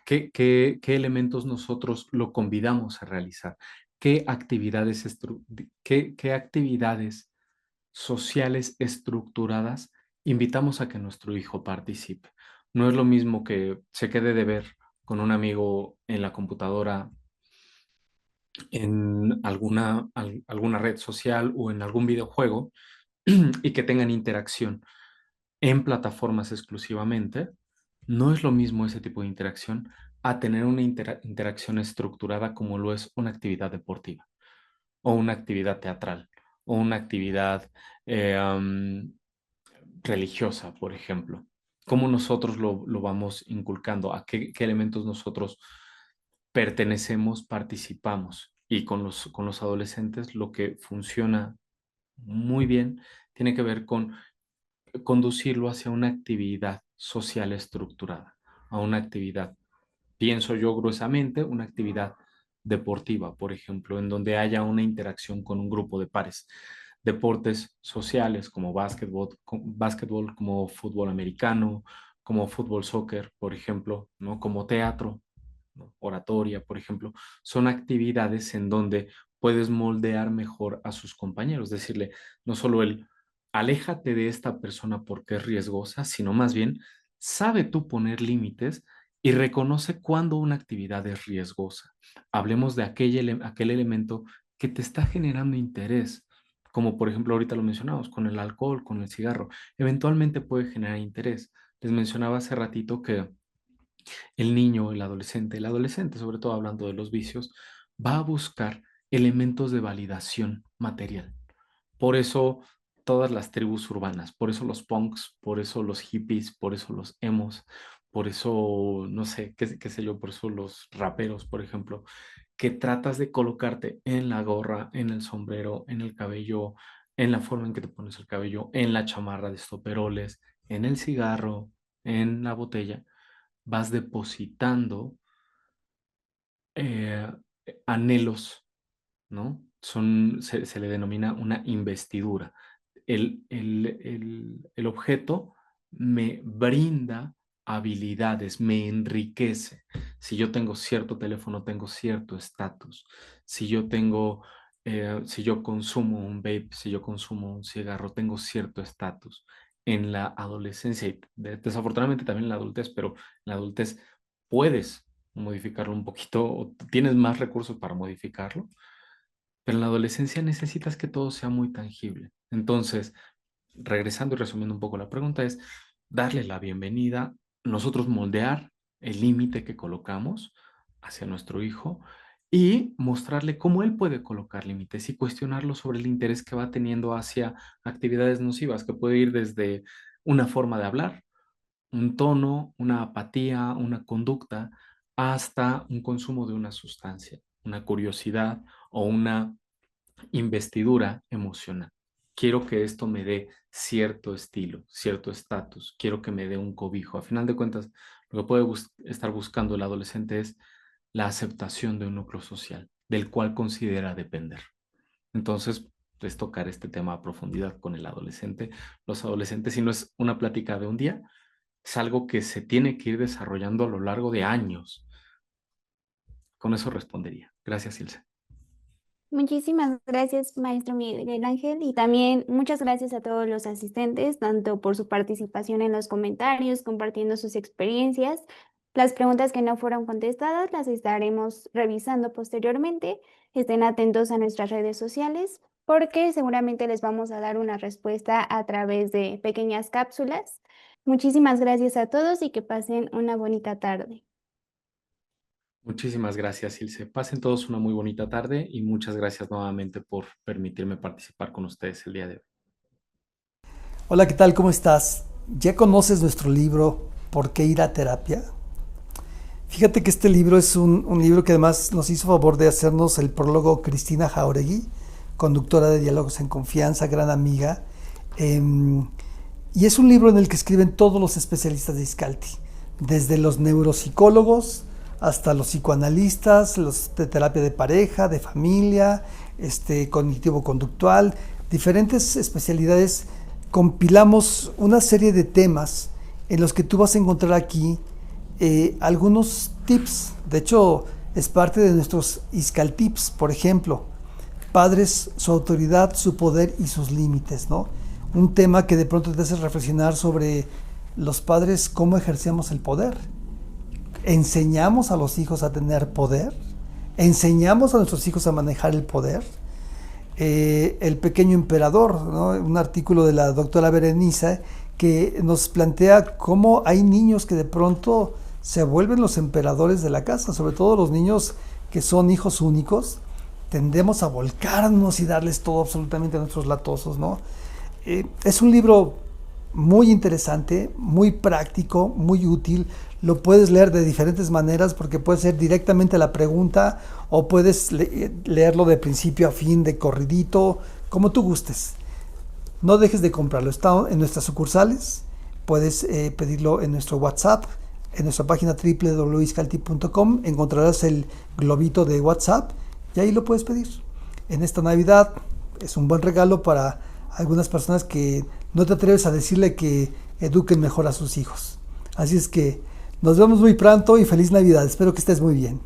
qué elementos nosotros lo convidamos a realizar, qué actividades sociales estructuradas invitamos a que nuestro hijo participe. No es lo mismo que se quede de ver con un amigo en la computadora, en alguna red social o en algún videojuego y que tengan interacción en plataformas exclusivamente. No es lo mismo ese tipo de interacción a tener una interacción estructurada como lo es una actividad deportiva o una actividad teatral o una actividad eh, um, religiosa, por ejemplo. ¿Cómo nosotros lo vamos inculcando? ¿A qué elementos nosotros pertenecemos, participamos? Y con los adolescentes lo que funciona muy bien tiene que ver con conducirlo hacia una actividad social estructurada, a una actividad, pienso yo gruesamente, una actividad deportiva, por ejemplo, en donde haya una interacción con un grupo de pares. Deportes sociales como básquetbol, como fútbol americano, como fútbol soccer, por ejemplo, ¿no? Como teatro, ¿no? Oratoria, por ejemplo, son actividades en donde puedes moldear mejor a sus compañeros, decirle, no solo el aléjate de esta persona porque es riesgosa, sino más bien sabe tú poner límites y reconoce cuando una actividad es riesgosa. Hablemos de aquel elemento que te está generando interés, como por ejemplo ahorita lo mencionamos, con el alcohol, con el cigarro, eventualmente puede generar interés. Les mencionaba hace ratito que el niño, el adolescente, sobre todo hablando de los vicios, va a buscar elementos de validación material. Por eso todas las tribus urbanas, por eso los punks, por eso los hippies, por eso los emos, por eso, no sé, qué sé yo, por eso los raperos, por ejemplo, que tratas de colocarte en la gorra, en el sombrero, en el cabello, en la forma en que te pones el cabello, en la chamarra de estoperoles, en el cigarro, en la botella, vas depositando eh, anhelos, ¿no? Se le denomina una investidura. El objeto me brinda habilidades, me enriquece. Si yo tengo cierto teléfono, tengo cierto estatus. Si yo consumo un vape, si yo consumo un cigarro, tengo cierto estatus. en la adolescencia y desafortunadamente también en la adultez, pero en la adultez puedes modificarlo un poquito o tienes más recursos para modificarlo, pero en la adolescencia necesitas que todo sea muy tangible. Entonces, regresando y resumiendo un poco la pregunta es darle la bienvenida, nosotros moldear el límite que colocamos hacia nuestro hijo y mostrarle cómo él puede colocar límites y cuestionarlo sobre el interés que va teniendo hacia actividades nocivas, que puede ir desde una forma de hablar, un tono, una apatía, una conducta, hasta un consumo de una sustancia, una curiosidad o una investidura emocional. Quiero que esto me dé cierto estilo, cierto estatus, quiero que me dé un cobijo. A final de cuentas, lo que puede estar buscando el adolescente es la aceptación de un núcleo social, del cual considera depender. Entonces, es tocar este tema a profundidad con el adolescente. Los adolescentes, si no es una plática de un día, es algo que se tiene que ir desarrollando a lo largo de años. Con eso respondería. Gracias, Ilse. Muchísimas gracias, maestro Miguel Ángel, y también muchas gracias a todos los asistentes, tanto por su participación en los comentarios, compartiendo sus experiencias. Las preguntas que no fueron contestadas las estaremos revisando posteriormente. Estén atentos a nuestras redes sociales porque seguramente les vamos a dar una respuesta a través de pequeñas cápsulas. Muchísimas gracias a todos y que pasen una bonita tarde. Muchísimas gracias, Ilse. Pasen todos una muy bonita tarde y muchas gracias nuevamente por permitirme participar con ustedes el día de hoy. Hola, ¿qué tal? ¿Cómo estás? ¿Ya conoces nuestro libro ¿Por qué ir a terapia? Fíjate que este libro es un libro que además nos hizo favor de hacernos el prólogo Cristina Jauregui, conductora de Diálogos en Confianza, gran amiga. Y es un libro en el que escriben todos los especialistas de Iscalti, desde los neuropsicólogos hasta los psicoanalistas, los de terapia de pareja, de familia, cognitivo-conductual, diferentes especialidades. Compilamos una serie de temas en los que tú vas a encontrar aquí algunos tips. De hecho, es parte de nuestros Iscaltips, por ejemplo, padres, su autoridad, su poder y sus límites, ¿no? Un tema que de pronto te hace reflexionar sobre los padres, cómo ejercemos el poder. ¿Enseñamos a los hijos a tener poder? ¿Enseñamos a nuestros hijos a manejar el poder? El pequeño emperador, ¿no? Un artículo de la doctora Berenice que nos plantea cómo hay niños que de pronto se vuelven los emperadores de la casa, sobre todo los niños que son hijos únicos. Tendemos a volcarnos y darles todo absolutamente a nuestros latosos, ¿no? Es un libro muy interesante, muy práctico, muy útil. Lo puedes leer de diferentes maneras porque puede ser directamente la pregunta o puedes leerlo de principio a fin, de corridito, como tú gustes. No dejes de comprarlo. Está en nuestras sucursales. Puedes pedirlo en nuestro WhatsApp. En nuestra página www.iscalti.com encontrarás el globito de WhatsApp y ahí lo puedes pedir. En esta Navidad es un buen regalo para algunas personas que no te atreves a decirle que eduquen mejor a sus hijos. Así es que nos vemos muy pronto y feliz Navidad. Espero que estés muy bien.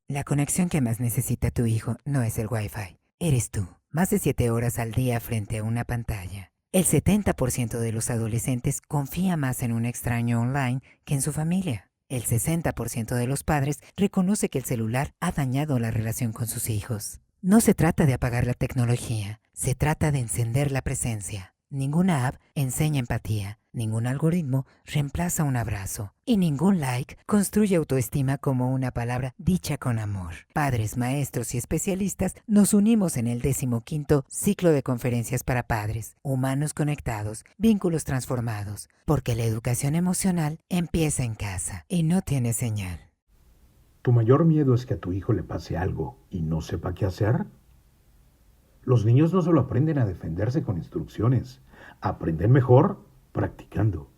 La conexión que más necesita tu hijo no es el Wi-Fi, eres tú. Más de 7 horas al día frente a una pantalla. El 70% de los adolescentes confía más en un extraño online que en su familia. El 60% de los padres reconoce que el celular ha dañado la relación con sus hijos. No se trata de apagar la tecnología, se trata de encender la presencia. Ninguna app enseña empatía, ningún algoritmo reemplaza un abrazo y ningún like construye autoestima como una palabra dicha con amor. Padres, maestros y especialistas nos unimos en el 15º ciclo de conferencias para padres, humanos conectados, vínculos transformados, porque la educación emocional empieza en casa y no tiene señal. ¿Tu mayor miedo es que a tu hijo le pase algo y no sepa qué hacer? Los niños no solo aprenden a defenderse con instrucciones, aprenden mejor practicando.